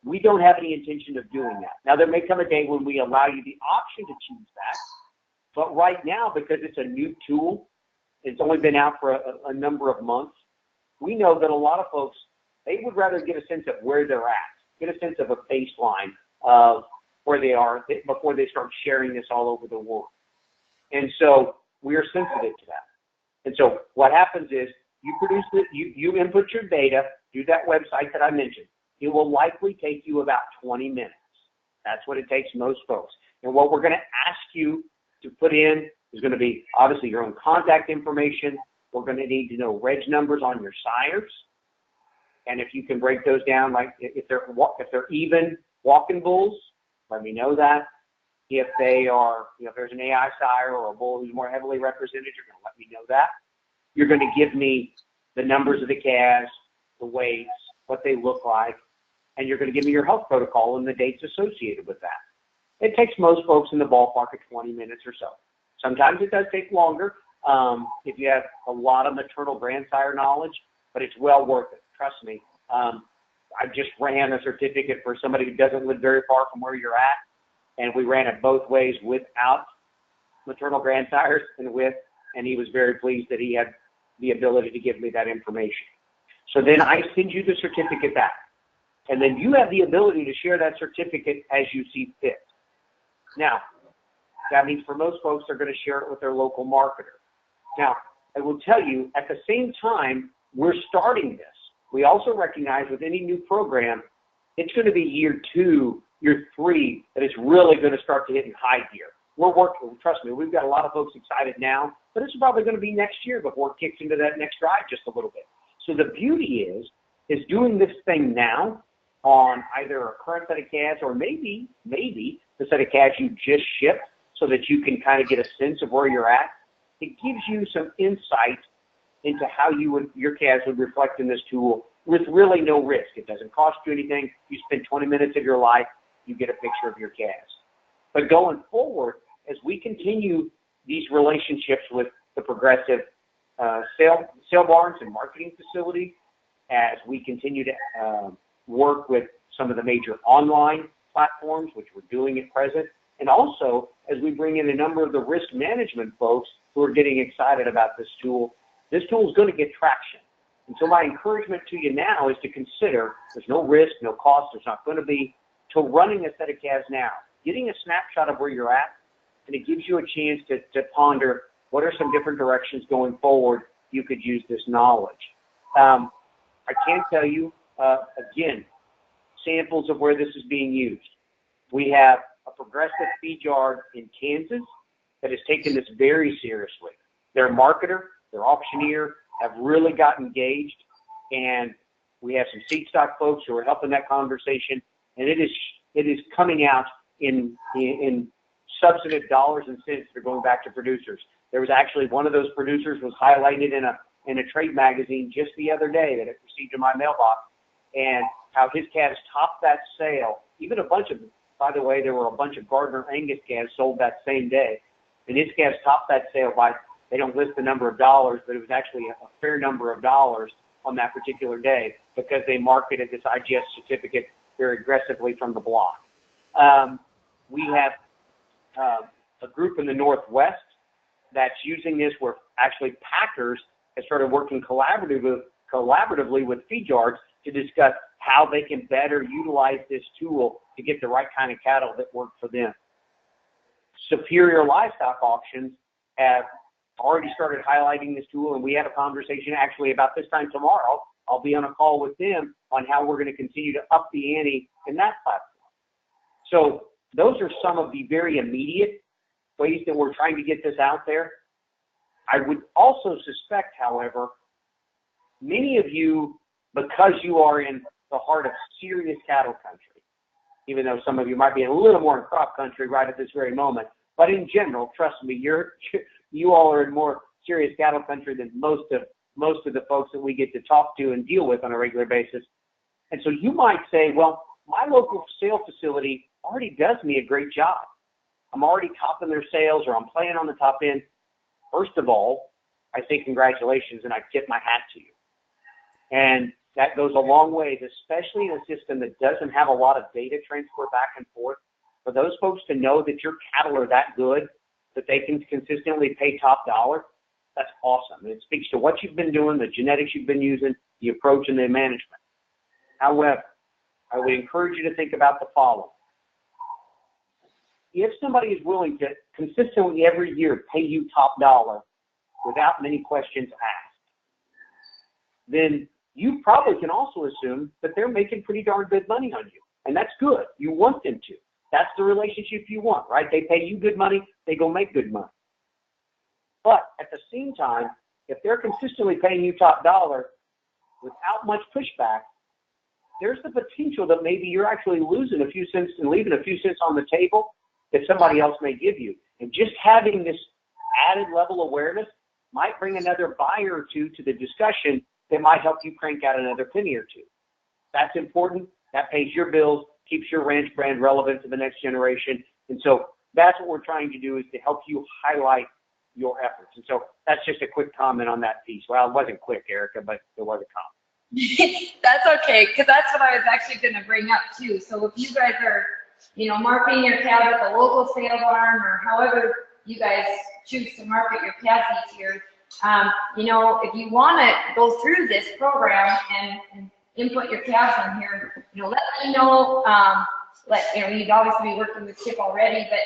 We don't have any intention of doing that. Now, there may come a day when we allow you the option to choose that, but right now, because it's a new tool, it's only been out for a number of months, we know that a lot of folks, they would rather get a sense of where they're at, get a sense of a baseline of where they are before they start sharing this all over the world. And so we are sensitive to that. And so what happens is you produce it, you input your data through that website that I mentioned. It will likely take you about 20 minutes. That's what it takes most folks. And what we're going to ask you to put in is going to be obviously your own contact information. We're going to need to know reg numbers on your sires. And if you can break those down, like if they're even walk-in bulls, let me know that. If they are, if there's an AI sire or a bull who's more heavily represented, you're going to let me know that. You're going to give me the numbers of the calves, the weights, what they look like, and you're going to give me your health protocol and the dates associated with that. It takes most folks in the ballpark of 20 minutes or so. Sometimes it does take longer if you have a lot of maternal grandsire knowledge, but it's well worth it. Trust me, I just ran a certificate for somebody who doesn't live very far from where you're at, and we ran it both ways without maternal grandsires and with, and he was very pleased that he had the ability to give me that information. So then I send you the certificate back, and then you have the ability to share that certificate as you see fit. Now, that means for most folks, they're going to share it with their local marketer. Now, I will tell you, at the same time, we're starting this. We also recognize with any new program, it's going to be year 2, year 3, that it's really going to start to hit in high gear. We're working, trust me, we've got a lot of folks excited now, but it's probably going to be next year before it kicks into that next drive just a little bit. So the beauty is doing this thing now on either a current set of CADs or maybe the set of CADs you just shipped so that you can kind of get a sense of where you're at. It gives you some insight into how your CADs would reflect in this tool with really no risk. It doesn't cost you anything. You spend 20 minutes of your life, you get a picture of your CADs. But going forward, as we continue these relationships with the progressive sale barns and marketing facilities, as we continue to work with some of the major online platforms, which we're doing at present, and also as we bring in a number of the risk management folks who are getting excited about this tool is going to get traction. And so my encouragement to you now is to consider, there's no risk, no cost, there's not going to be, to running a set of CADs now, getting a snapshot of where you're at, and it gives you a chance to ponder what are some different directions going forward you could use this knowledge. I can tell you, again, samples of where this is being used. We have a progressive feed yard in Kansas that has taken this very seriously. Their marketer, their auctioneer have really got engaged, and we have some seed stock folks who are helping that conversation, and it is coming out in substantive dollars and cents that are going back to producers. There was actually one of those producers was highlighted in a trade magazine just the other day that it received in my mailbox, and how his calves topped that sale. Even a bunch of, by the way, there were a bunch of Gardner Angus calves sold that same day, and his calves topped that sale by, they don't list the number of dollars, but it was actually a fair number of dollars on that particular day because they marketed this IGS certificate very aggressively from the block. We have a group in the Northwest that's using this where actually packers have started working collaboratively with feed yards to discuss how they can better utilize this tool to get the right kind of cattle that work for them. Superior Livestock Auctions have already started highlighting this tool, and we have a conversation actually about this time tomorrow. I'll be on a call with them on how we're going to continue to up the ante in that platform. So those are some of the very immediate ways that we're trying to get this out there. I would also suspect, however, many of you, because you are in the heart of serious cattle country, even though some of you might be a little more in crop country right at this very moment, but in general, trust me, you all are in more serious cattle country than most of the folks that we get to talk to and deal with on a regular basis. And so you might say, well, my local sale facility already does me a great job. I'm already topping their sales, or I'm playing on the top end. First of all, I say congratulations, and I tip my hat to you. And that goes a long way, especially in a system that doesn't have a lot of data transfer back and forth. For those folks to know that your cattle are that good, that they can consistently pay top dollar, that's awesome. And it speaks to what you've been doing, the genetics you've been using, the approach, and the management. However, I would encourage you to think about the following. If somebody is willing to consistently every year pay you top dollar without many questions asked, then you probably can also assume that they're making pretty darn good money on you. And that's good. You want them to. That's the relationship you want, right? They pay you good money, they go make good money. But at the same time, if they're consistently paying you top dollar without much pushback, there's the potential that maybe you're actually losing a few cents and leaving a few cents on the table that somebody else may give you. And just having this added level of awareness might bring another buyer or two to the discussion that might help you crank out another penny or two. That's important. That pays your bills, keeps your ranch brand relevant to the next generation. And so that's what we're trying to do, is to help you highlight your efforts. And so that's just a quick comment on that piece. Well, it wasn't quick, Erica, but it was a comment. That's okay, because that's what I was actually going to bring up too. So if you guys are, marketing your calves at the local sale barn or however you guys choose to market your calves each year, if you want to go through this program and input your calves in here, let me know. You'd obviously be working with Chip already, but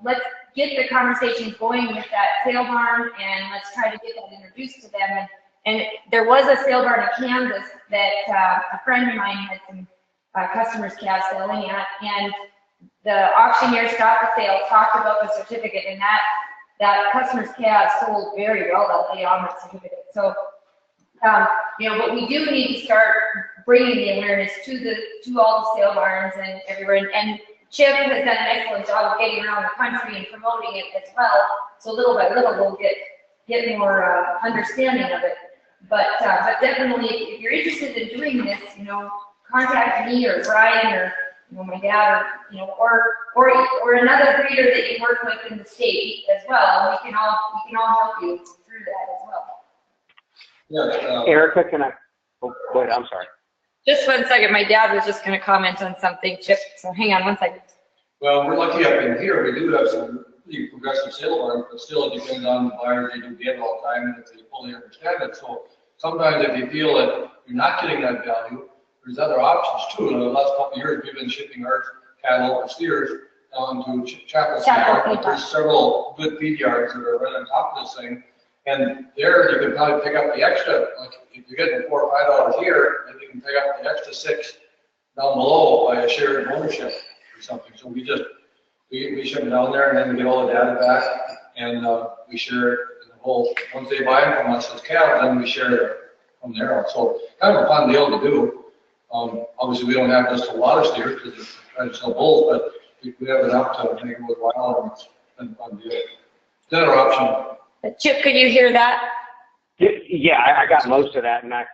let's get the conversations going with that sale barn and let's try to get that introduced to them. And there was a sale barn in Kansas that a friend of mine had some customers' calves selling at, and the auctioneer stopped the sale, talked about the certificate, and that customer's calves sold very well that day on that certificate. So, but we do need to start bringing the awareness to all the sale barns and everywhere. And Chip has done an excellent job of getting around the country and promoting it as well. So little by little, we'll get more understanding of it. But definitely, if you're interested in doing this, contact me or Brian or my dad or another breeder that you work with in the state as well. We can all help you through that as well. Yeah. Erica, can I? Oh, go ahead. I'm sorry. Just 1 second. My dad was just going to comment on something, Chip. So hang on 1 second. Well, we're lucky up in here. We do have some pretty progressive sale barns, but still it depends on the buyers they do get all the time and if they fully understand it. So sometimes if you feel that you're not getting that value, there's other options too. In the last couple of years, we've been shipping our cattle or steers down to Chapel. But there's several good feed yards that are right on top of this thing. And there you can probably pick up the extra, like if you're getting $4 or $5 here, then you can pick up the extra $6 down below by a shared ownership or something. So we ship them down there and then we get all the data back and we share it in the whole, once they buy them from us as calves, then we share it from there. So kind of a fun deal to do. Obviously we don't have just a lot of steers because we're trying to sell bulls, but we have enough to make it worthwhile and it's been a fun deal. Another option. Chip, could you hear that? Yeah, I got most of that, and I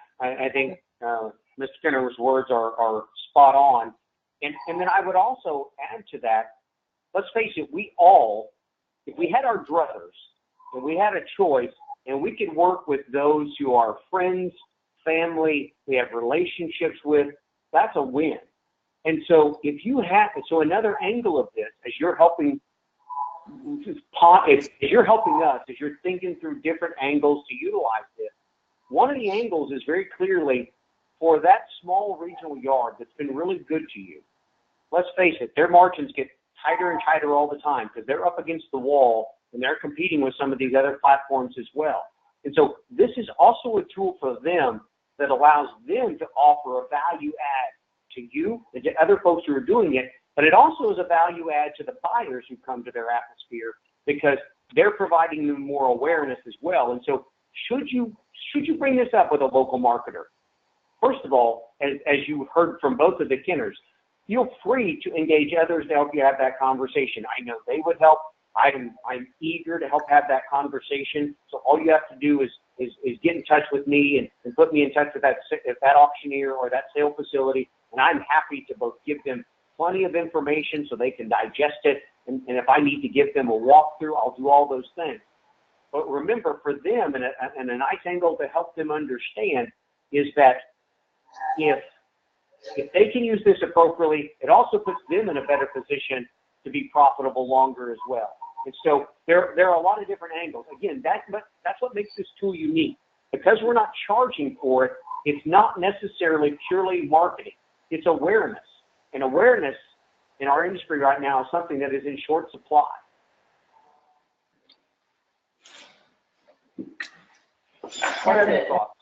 think Mr. Skinner's words are spot on. And then I would also add to that, let's face it, we all, if we had our druthers and we had a choice and we could work with those who are friends, family, we have relationships with, that's a win. And so if you have, so another angle of this, as you're helping as you're helping us, as you're thinking through different angles to utilize this, one of the angles is very clearly for that small regional yard that's been really good to you. Let's face it, their margins get tighter and tighter all the time because they're up against the wall and they're competing with some of these other platforms as well. And so this is also a tool for them that allows them to offer a value add to you and to other folks who are doing it. But it also is a value add to the buyers who come to their atmosphere because they're providing them more awareness as well. And so should you bring this up with a local marketer? First of all, as you heard from both of the Kinners, feel free to engage others to help you have that conversation. I know they would help. I'm eager to help have that conversation. So all you have to do is get in touch with me and put me in touch with that auctioneer or that sale facility. And I'm happy to both give them plenty of information so they can digest it. And if I need to give them a walkthrough, I'll do all those things. But remember, for them, and a nice angle to help them understand is that if they can use this appropriately, it also puts them in a better position to be profitable longer as well. And so there are a lot of different angles. Again, that's what makes this tool unique. Because we're not charging for it, it's not necessarily purely marketing. It's awareness. And awareness in our industry right now is something that is in short supply. What are your thoughts?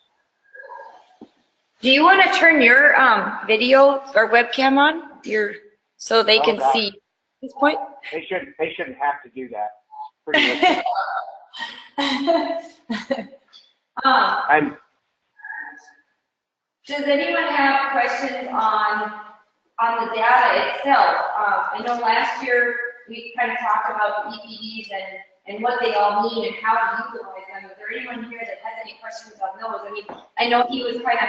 Do you want to turn your video or webcam on? So they can see this point? They shouldn't have to do that. Pretty much. Does anyone have questions on the data itself? I know last year we kind of talked about the EPDs and what they all mean and how to utilize them. Is there anyone here that has any questions on those? I mean, I know he was kind of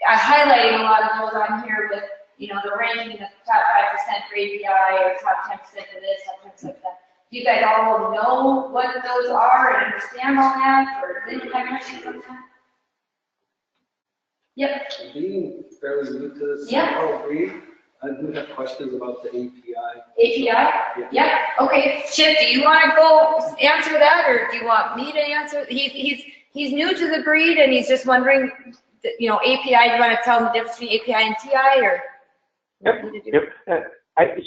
highlighting a lot of those on here with, the ranking of top 5% for API or top 10% for this, top 10% for that. Do you guys all know what those are and understand all that? Or does anyone have questions on that? Yep. Being fairly new to this Yeah. Simmental breed, I do have questions about the API. API? Yeah. Okay. Chip, do you want to go answer that, or do you want me to answer? He's new to the breed and he's just wondering, you know, API, do you want to tell him the difference between API and TI, or? Yep.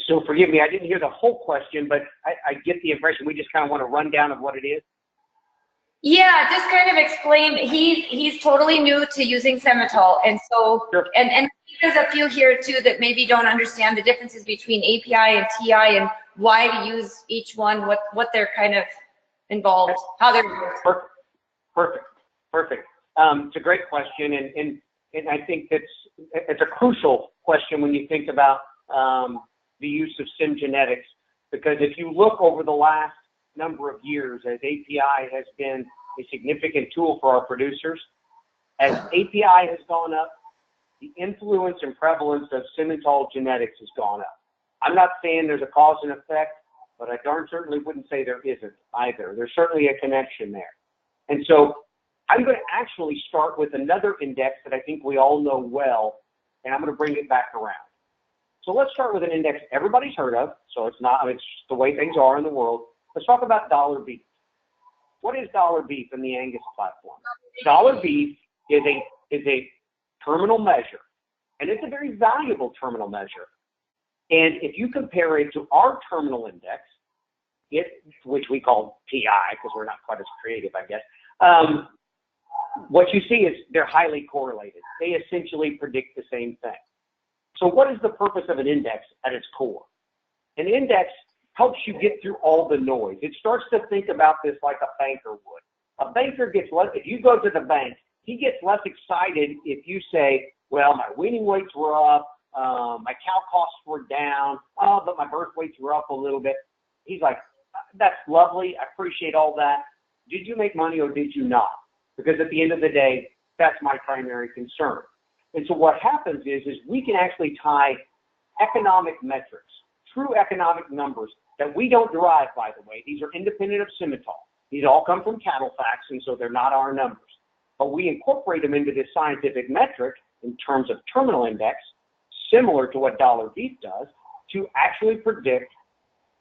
So forgive me, I didn't hear the whole question, but I get the impression we just kind of want a rundown of what it is. Yeah, just kind of explain. He's totally new to using Simmental, and so Sure. and there's a few here too that maybe don't understand the differences between API and TI and why to use each one, what they're kind of involved, how they're used. Perfect. It's a great question, and I think it's a crucial question when you think about the use of sim genetics, because if you look over the last number of years, as API has been a significant tool for our producers, as API has gone up, the influence and prevalence of Simmental genetics has gone up. I'm not saying there's a cause and effect, but I darn certainly wouldn't say there isn't either. There's certainly a connection there. And so I'm going to actually start with another index that I think we all know well, and I'm going to bring it back around. So let's start with an index everybody's heard of, so it's just the way things are in the world. Let's talk about dollar beef. What is dollar beef in the Angus platform? Dollar beef is a terminal measure, and it's a very valuable terminal measure. And if you compare it to our terminal index, which we call TI because we're not quite as creative, I guess, what you see is they're highly correlated. They essentially predict the same thing. So what is the purpose of an index at its core? An index helps you get through all the noise. It starts to think about this like a banker would. A banker gets less, if you go to the bank, he gets less excited if you say, well, my weaning weights were up, my cow costs were down, but my birth weights were up a little bit. He's like, that's lovely, I appreciate all that. Did you make money or did you not? Because at the end of the day, that's my primary concern. And so what happens is we can actually tie economic metrics, true economic numbers that we don't derive, by the way. These are independent of Simmental. These all come from cattle facts, and so they're not our numbers. But we incorporate them into this scientific metric in terms of terminal index, similar to what dollar beef does, to actually predict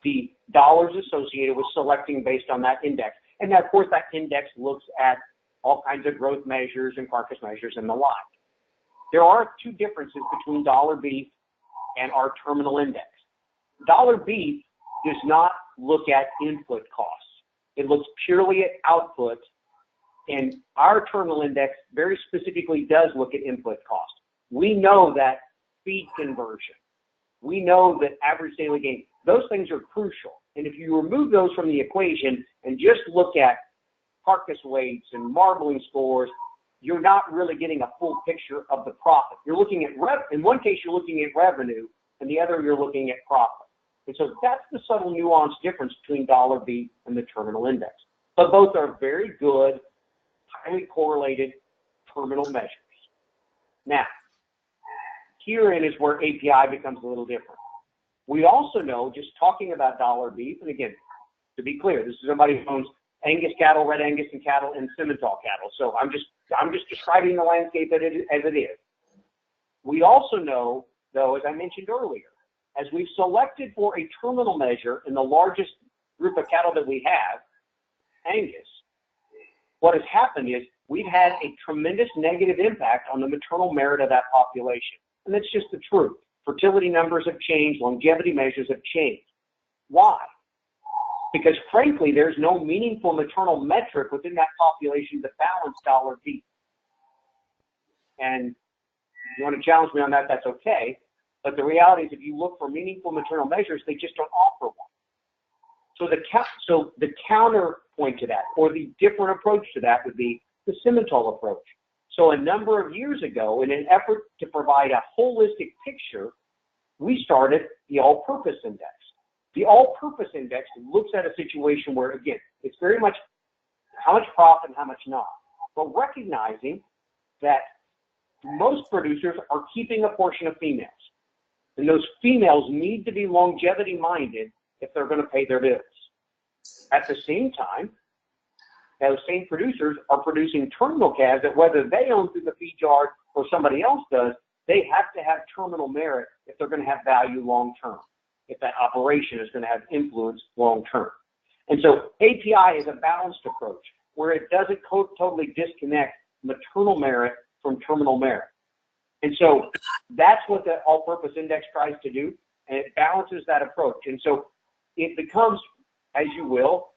the dollars associated with selecting based on that index. And of course, that index looks at all kinds of growth measures and carcass measures and the like. There are two differences between dollar beef and our terminal index. Dollar beef does not look at input costs. It looks purely at output, and our terminal index very specifically does look at input cost. We know that feed conversion, we know that average daily gain, those things are crucial. And if you remove those from the equation and just look at carcass weights and marbling scores, you're not really getting a full picture of the profit. You're looking at, in one case, you're looking at revenue, and the other, you're looking at profit. And so that's the subtle nuanced difference between dollar beef and the terminal index. But both are very good, highly correlated terminal measures. Now, herein is where API becomes a little different. We also know, just talking about dollar beef, and again, to be clear, this is somebody who owns Angus cattle, Red Angus and cattle, and Simmental cattle. So I'm just describing the landscape as it is. We also know, though, as I mentioned earlier, as we've selected for a terminal measure in the largest group of cattle that we have, Angus, what has happened is we've had a tremendous negative impact on the maternal merit of that population. And that's just the truth. Fertility numbers have changed, longevity measures have changed. Why? Because frankly, there's no meaningful maternal metric within that population to balance dollar beef. And if you want to challenge me on that, that's okay. But the reality is if you look for meaningful maternal measures, they just don't offer one. So the counterpoint to that, or the different approach to that, would be the Simmental approach. So a number of years ago, in an effort to provide a holistic picture, we started the all-purpose index. The all-purpose index looks at a situation where, again, it's very much how much profit and how much not, but recognizing that most producers are keeping a portion of females. And those females need to be longevity-minded if they're going to pay their bills. At the same time, those same producers are producing terminal calves that whether they own through the feed yard or somebody else does, they have to have terminal merit if they're going to have value long term, if that operation is going to have influence long term. And so API is a balanced approach where it doesn't totally disconnect maternal merit from terminal merit. And so that's what the all-purpose index tries to do, and it balances that approach. And so it becomes, as you will,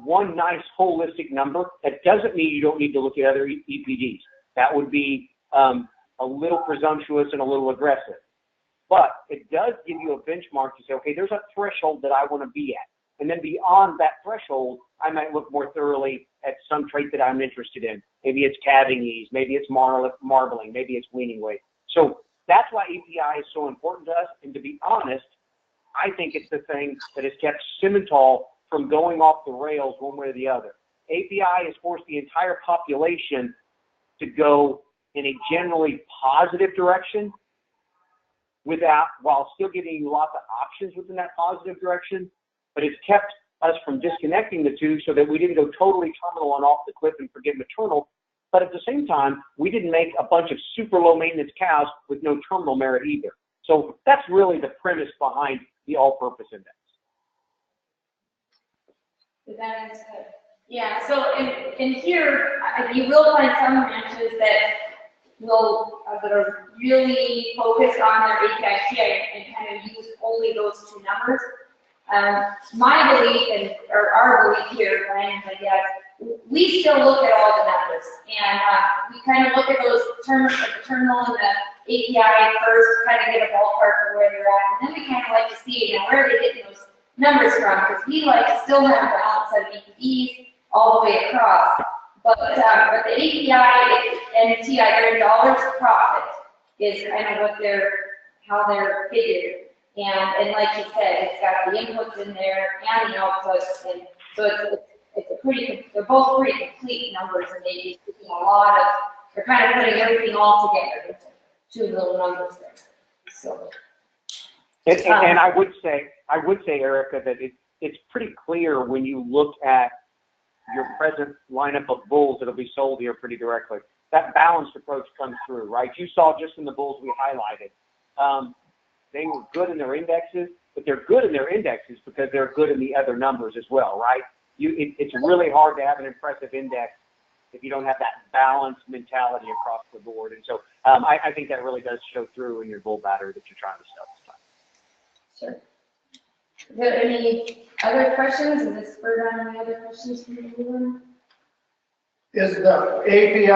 one nice holistic number. That doesn't mean you don't need to look at other EPDs. That would be a little presumptuous and a little aggressive. But it does give you a benchmark to say, okay, there's a threshold that I want to be at. And then beyond that threshold, I might look more thoroughly at some trait that I'm interested in. Maybe it's calving ease, maybe it's marbling, maybe it's weaning weight. So that's why API is so important to us. And to be honest, I think it's the thing that has kept Simmental from going off the rails one way or the other. API has forced the entire population to go in a generally positive direction while still giving you lots of options within that positive direction. But it's kept us from disconnecting the two so that we didn't go totally terminal and off the cliff and forget maternal. But at the same time, we didn't make a bunch of super low maintenance cows with no terminal merit either. So that's really the premise behind the all-purpose index. That is good. Yeah, so in here, you will find some ranches that are really focused on their API and kind of use only those two numbers. My belief, or our belief here, Brian, I guess, we still look at all the numbers, and we kind of look at those terms, like the terminal and the API first, kind of get a ballpark of where they're at, and then we kind of like to see, where are they getting those numbers from, because we like to still have a balance of EPDs all the way across. But the API and TI, their dollars profit is kind of how they're figured. And like you said, it's got the inputs in there and the outputs, and so they're both pretty complete numbers, and they use they're kind of putting everything all together into two little numbers there. So. And I would say, Erica, that it's pretty clear when you look at your present lineup of bulls that'll be sold here pretty directly. That balanced approach comes through, right? You saw just in the bulls we highlighted. They were good in their indexes, but they're good in their indexes because they're good in the other numbers as well, right? It's really hard to have an impressive index if you don't have that balanced mentality across the board. And so I think that really does show through in your bull battery that you're trying to sell this time. Sure. Is there any other questions? Is this spurred on any other questions from anyone? Is the API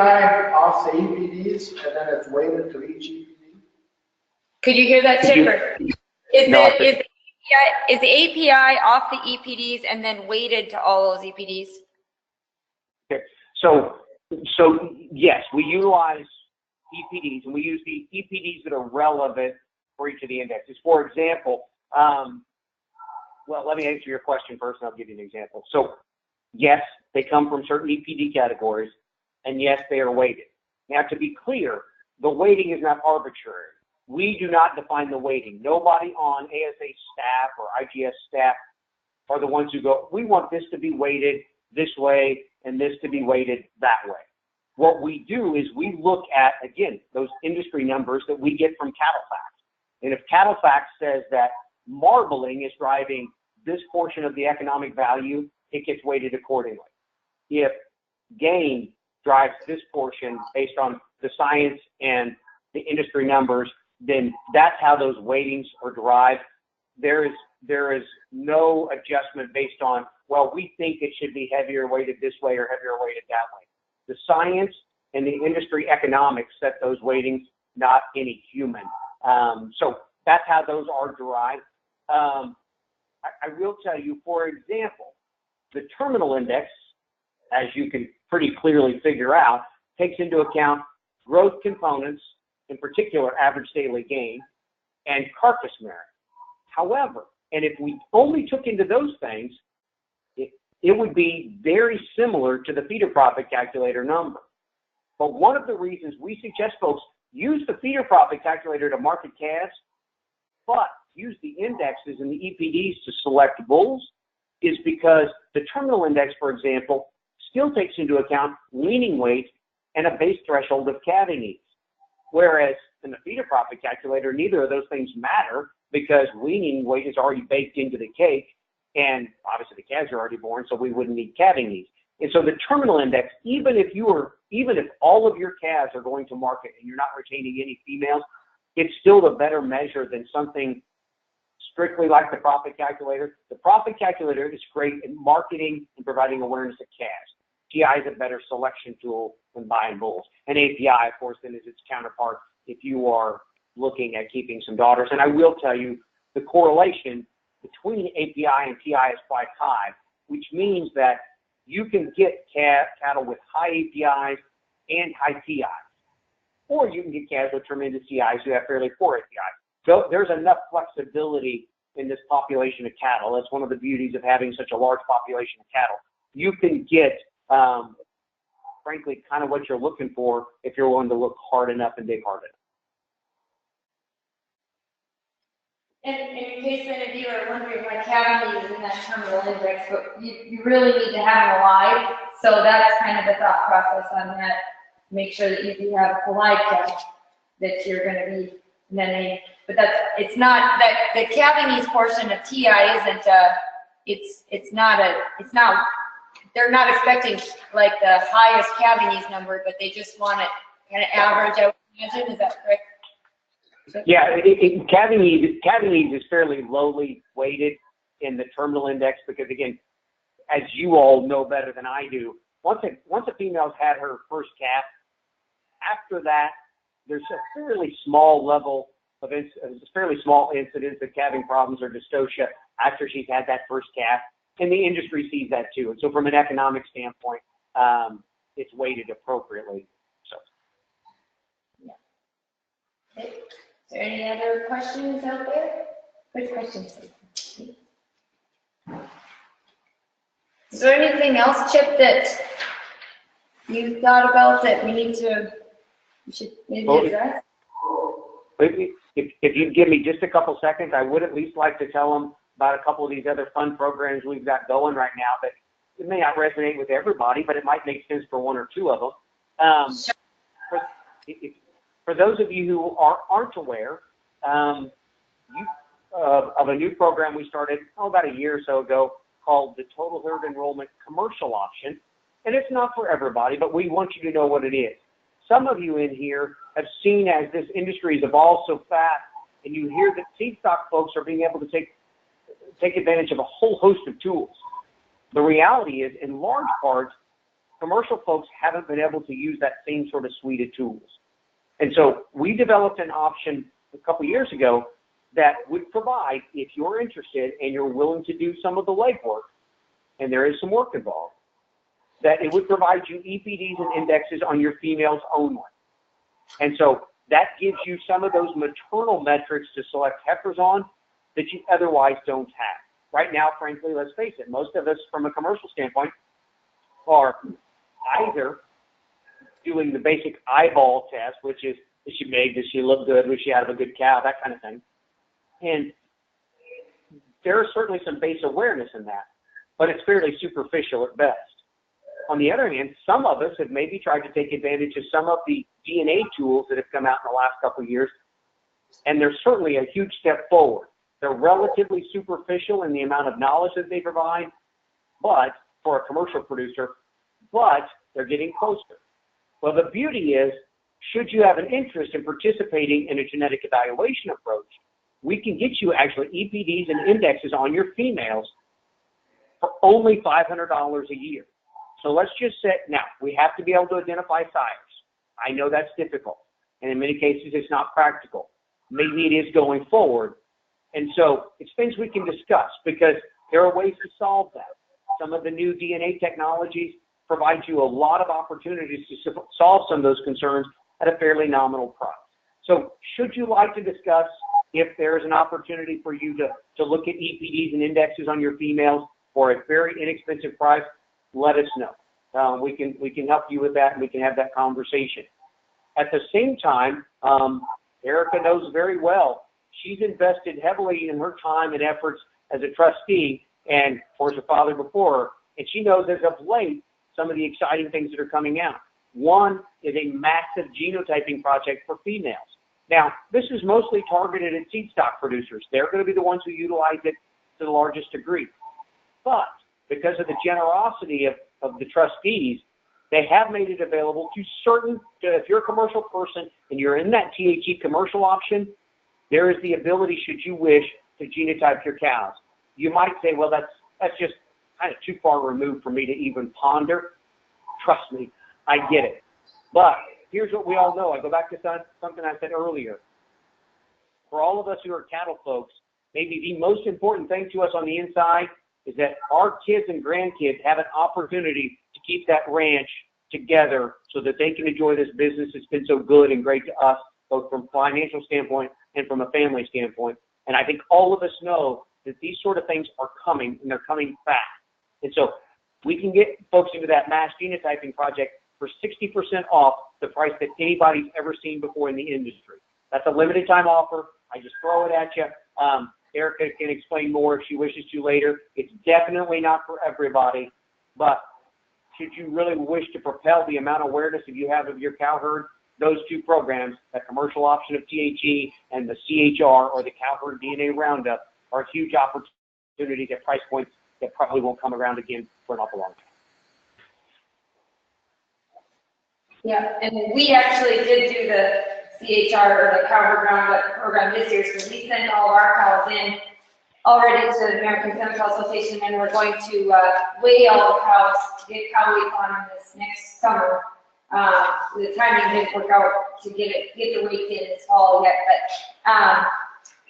off the EPDs and then it's weighted to each EPD? Could you hear that, Chipper? Is the API off the EPDs and then weighted to all those EPDs? Okay. So yes, we utilize EPDs, and we use the EPDs that are relevant for each of the indexes. For example, well, let me answer your question first, and I'll give you an example. So yes, they come from certain EPD categories, and yes, they are weighted. Now, to be clear, the weighting is not arbitrary. We do not define the weighting. Nobody on ASA staff or IGS staff are the ones who go, we want this to be weighted this way and this to be weighted that way. What we do is we look at, again, those industry numbers that we get from CattleFax. And if CattleFax says that marbling is driving this portion of the economic value, it gets weighted accordingly. If gain drives this portion based on the science and the industry numbers, then that's how those weightings are derived. There is no adjustment based on, well, we think it should be heavier weighted this way or heavier weighted that way. The science and the industry economics set those weightings, not any human. So that's how those are derived. I will tell you, for example, the terminal index, as you can pretty clearly figure out, takes into account growth components, in particular average daily gain, and carcass merit. However, and if we only took into those things, it would be very similar to the feeder profit calculator number. But one of the reasons we suggest folks use the feeder profit calculator to market calves, but use the indexes and the EPDs to select bulls, is because the terminal index, for example, still takes into account weaning weight and a base threshold of calving needs. Whereas in the feeder profit calculator, neither of those things matter because weaning weight is already baked into the cake, and obviously the calves are already born, so we wouldn't need calving needs. And so the terminal index, even if all of your calves are going to market and you're not retaining any females, it's still a better measure than something strictly like the profit calculator. The profit calculator is great in marketing and providing awareness of calves. TI is a better selection tool than buying bulls. And API, of course, then is its counterpart if you are looking at keeping some daughters. And I will tell you, the correlation between API and TI is quite high, which means that you can get cattle with high APIs and high TIs. Or you can get calves with tremendous TIs who have fairly poor APIs. So there's enough flexibility in this population of cattle. That's one of the beauties of having such a large population of cattle. You can get, frankly, kind of what you're looking for if you're willing to look hard enough and dig hard enough. And in case any of you are wondering why calving is in that terminal index, but you really need to have them alive. So that's kind of the thought process on that. Make sure that you do have a live calf that you're going to be, and then but it's not that the calving needs portion of TI isn't they're not expecting like the highest calving needs number, but they just want it kind of average, I would imagine. Is that correct? Yeah, calving needs is fairly lowly weighted in the terminal index because, again, as you all know better than I do, once a female's had her first calf, after that, there's a fairly small level of fairly small incidence of calving problems or dystocia after she's had that first calf, and the industry sees that too. And so, from an economic standpoint, it's weighted appropriately. So. Yeah. Okay. Is there any other questions out there? Which questions? Is there anything else, Chip, that you thought about that we should maybe address? If you'd give me just a couple seconds, I would at least like to tell them about a couple of these other fun programs we've got going right now that it may not resonate with everybody, but it might make sense for one or two of them. For those of you who aren't aware of a new program we started about a year or so ago called the Total Herd Enrollment Commercial Option. And it's not for everybody, but we want you to know what it is. Some of you in here have seen as this industry has evolved so fast, and you hear that seed stock folks are being able to take advantage of a whole host of tools. The reality is, in large part, commercial folks haven't been able to use that same sort of suite of tools. And so we developed an option a couple years ago that would provide, if you're interested and you're willing to do some of the legwork, and there is some work involved, that it would provide you EPDs and indexes on your females only. And so that gives you some of those maternal metrics to select heifers on that you otherwise don't have. Right now, frankly, let's face it, most of us from a commercial standpoint are either doing the basic eyeball test, which is she big, does she look good, was she out of a good cow, that kind of thing. And there is certainly some base awareness in that, but it's fairly superficial at best. On the other hand, some of us have maybe tried to take advantage of some of the DNA tools that have come out in the last couple of years, and they're certainly a huge step forward. They're relatively superficial in the amount of knowledge that they provide, but for a commercial producer, but they're getting closer. Well, the beauty is, should you have an interest in participating in a genetic evaluation approach, we can get you actually EPDs and indexes on your females for only $500 a year. So let's just say, now, we have to be able to identify sires. I know that's difficult, and in many cases it's not practical. Maybe it is going forward. And so it's things we can discuss because there are ways to solve that. Some of the new DNA technologies provide you a lot of opportunities to solve some of those concerns at a fairly nominal price. So should you like to discuss if there is an opportunity for you to look at EPDs and indexes on your females for a very inexpensive price, let us know. We can help you with that, and we can have that conversation. At the same time, Erica knows very well she's invested heavily in her time and efforts as a trustee, and of course her father before her, and she knows as of late some of the exciting things that are coming out. One is a massive genotyping project for females. Now, this is mostly targeted at seed stock producers. They're going to be the ones who utilize it to the largest degree. But because of the generosity of the trustees, they have made it available to certain, if you're a commercial person and you're in that THE commercial option, there is the ability, should you wish, to genotype your cows. You might say, well, that's just kind of too far removed for me to even ponder. Trust me, I get it. But here's what we all know. I go back to something I said earlier. For all of us who are cattle folks, maybe the most important thing to us on the inside is that our kids and grandkids have an opportunity to keep that ranch together so that they can enjoy this business that's been so good and great to us, both from a financial standpoint and from a family standpoint. And I think all of us know that these sort of things are coming, and they're coming fast. And so we can get folks into that mass genotyping project for 60% off the price that anybody's ever seen before in the industry. That's a limited time offer. I just throw it at you. Erica can explain more if she wishes to later. It's definitely not for everybody, but should you really wish to propel the amount of awareness that you have of your cow herd, those two programs, that commercial option of THE and the CHR, or the cow herd DNA roundup, are a huge opportunity at price points that probably won't come around again for an awful long time. Yeah, and we actually did do the CHR, or the cow herd roundup program this year, so we sent all of our cows in already to the American Simmental Association, and we're going to weigh all the cows, get cow weights on them this next summer. The timing didn't work out to get the weights in this fall yet, but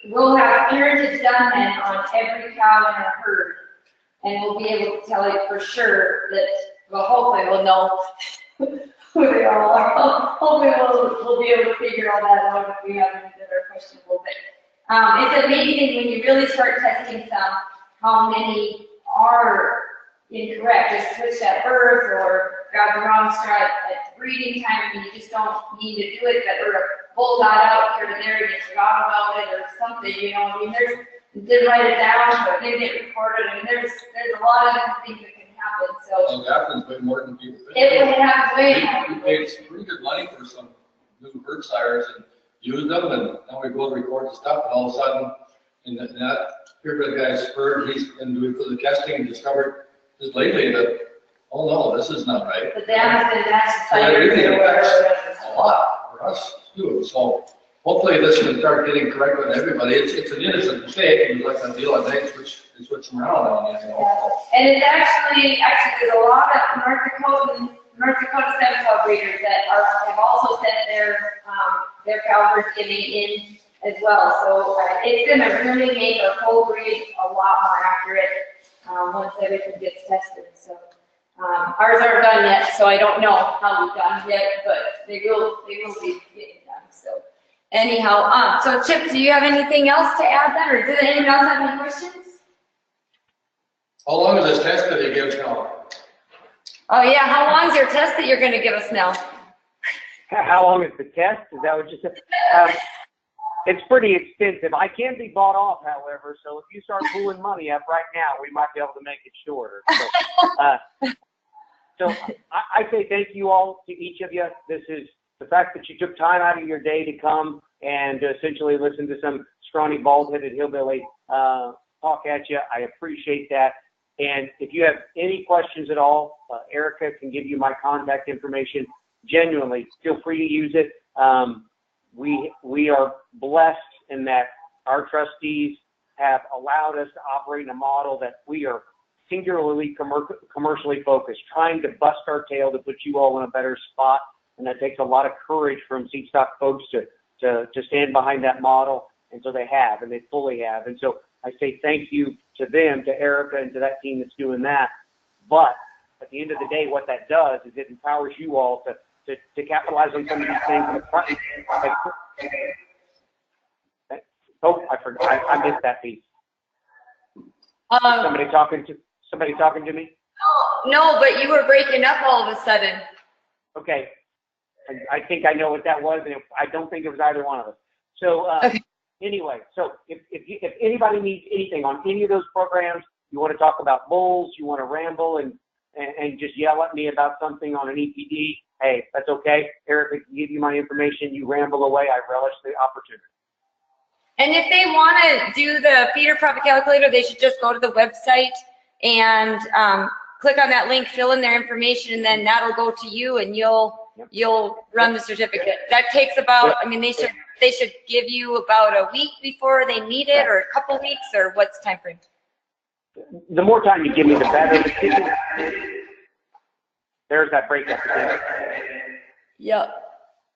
we'll have parentage done then on every cow in our herd, and we'll be able to tell you for sure that, well, hopefully we'll know who they all are. Hopefully we'll be able to figure all that out if we have any that are questionable. But it's amazing when you really start testing some, how many are incorrect. Just switched at birth or got the wrong start at breeding time, and you just don't need to do it, but or bull got out here and there and you forgot about it or something, you know. I mean, didn't write it down, but didn't get recorded. I mean, there's a lot of different things that can happen. So it happens way more than people think. It happens way more. We paid some pretty good money for some new herd sires and used them, and now we go to record the stuff, and all of a sudden, in that period, the guy's herd, he's been doing for the testing and discovered just lately that, oh no, this is not right. But that has been matched. So that really affects a lot for us too. So hopefully this can start getting corrected on everybody. It's an innocent mistake, and like a deal on things which is what's around on you know. And it's actually there's a lot of North Dakota Simmental breeders that have also sent their cow herd DNA in as well. So it's going to really make our whole breed a lot more accurate once everything gets tested. So ours aren't done yet, so I don't know how we've done yet, but they will be getting done. So anyhow, so Chip, do you have anything else to add then, or does anyone else have any questions? How long is this test that he gives now? Oh yeah, how long is your test that you're going to give us now? How long is the test? Is that what you said? It's pretty expensive. I can be bought off, however, so if you start pulling money up right now, we might be able to make it shorter. So I say thank you all to each of you. This is the fact that you took time out of your day to come and essentially listen to some scrawny, bald-headed hillbilly talk at you. I appreciate that. And if you have any questions at all, Erica can give you my contact information. Genuinely, feel free to use it. We are blessed in that our trustees have allowed us to operate in a model that we are singularly commercially focused, trying to bust our tail to put you all in a better spot. And that takes a lot of courage from seed stock folks to stand behind that model. And so they have, and they fully have. And so I say thank you to them, to Erica, and to that team that's doing that. But at the end of the day, what that does is it empowers you all to capitalize on some of these things. Oh, I forgot. I missed that piece. Somebody talking to me? No, but you were breaking up all of a sudden. Okay. I think I know what that was, and I don't think it was either one of us. So okay. Anyway, so if anybody needs anything on any of those programs, you want to talk about bulls, you want to ramble and just yell at me about something on an EPD, hey, that's okay. Erica can give you my information. You ramble away. I relish the opportunity. And if they want to do the feeder profit calculator, they should just go to the website and click on that link, fill in their information, and then that'll go to you, and you'll run the certificate. That takes about, I mean, they should give you about a week before they need it, or a couple weeks, or what's the time frame? The more time you give me, the better. There's that breakup again. Yep,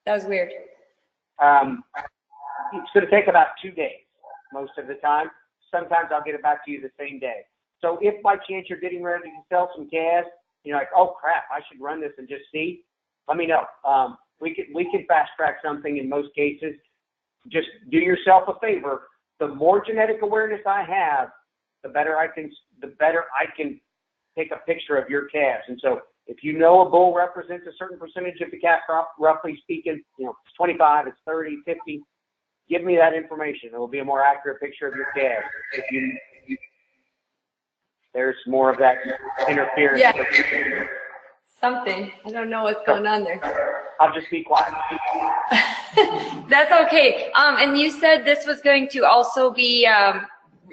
that was weird. It's going to take about 2 days most of the time. Sometimes I'll get it back to you the same day. So if by chance you're getting ready to sell some calves, you're like, oh crap, I should run this and just see, let me know. We can fast track something in most cases. Just do yourself a favor. The more genetic awareness I have, the better I can take a picture of your calves. And so if you know a bull represents a certain percentage of the calf crop, roughly speaking, it's 25, it's 30, 50, give me that information. It will be a more accurate picture of your calves. If there's more of that interference. Yeah. Something. I don't know what's going on there. I'll just be quiet. That's okay. And you said this was going to also be,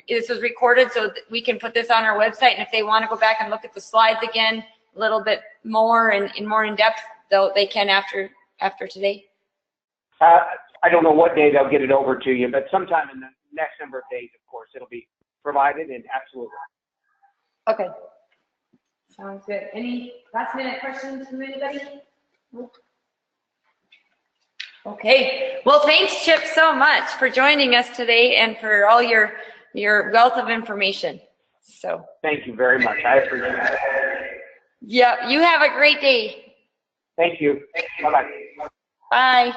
this was recorded so that we can put this on our website, and if they want to go back and look at the slides again a little bit more and more in depth, they can after today? I don't know what day they'll get it over to you, but sometime in the next number of days, of course, it'll be provided, and absolutely. Okay. Sounds good. Any last minute questions from anybody? Okay. Well, thanks, Chip, so much for joining us today and for all your wealth of information. So. Thank you very much. I appreciate it. Yeah. You have a great day. Thank you. Bye-bye. Bye.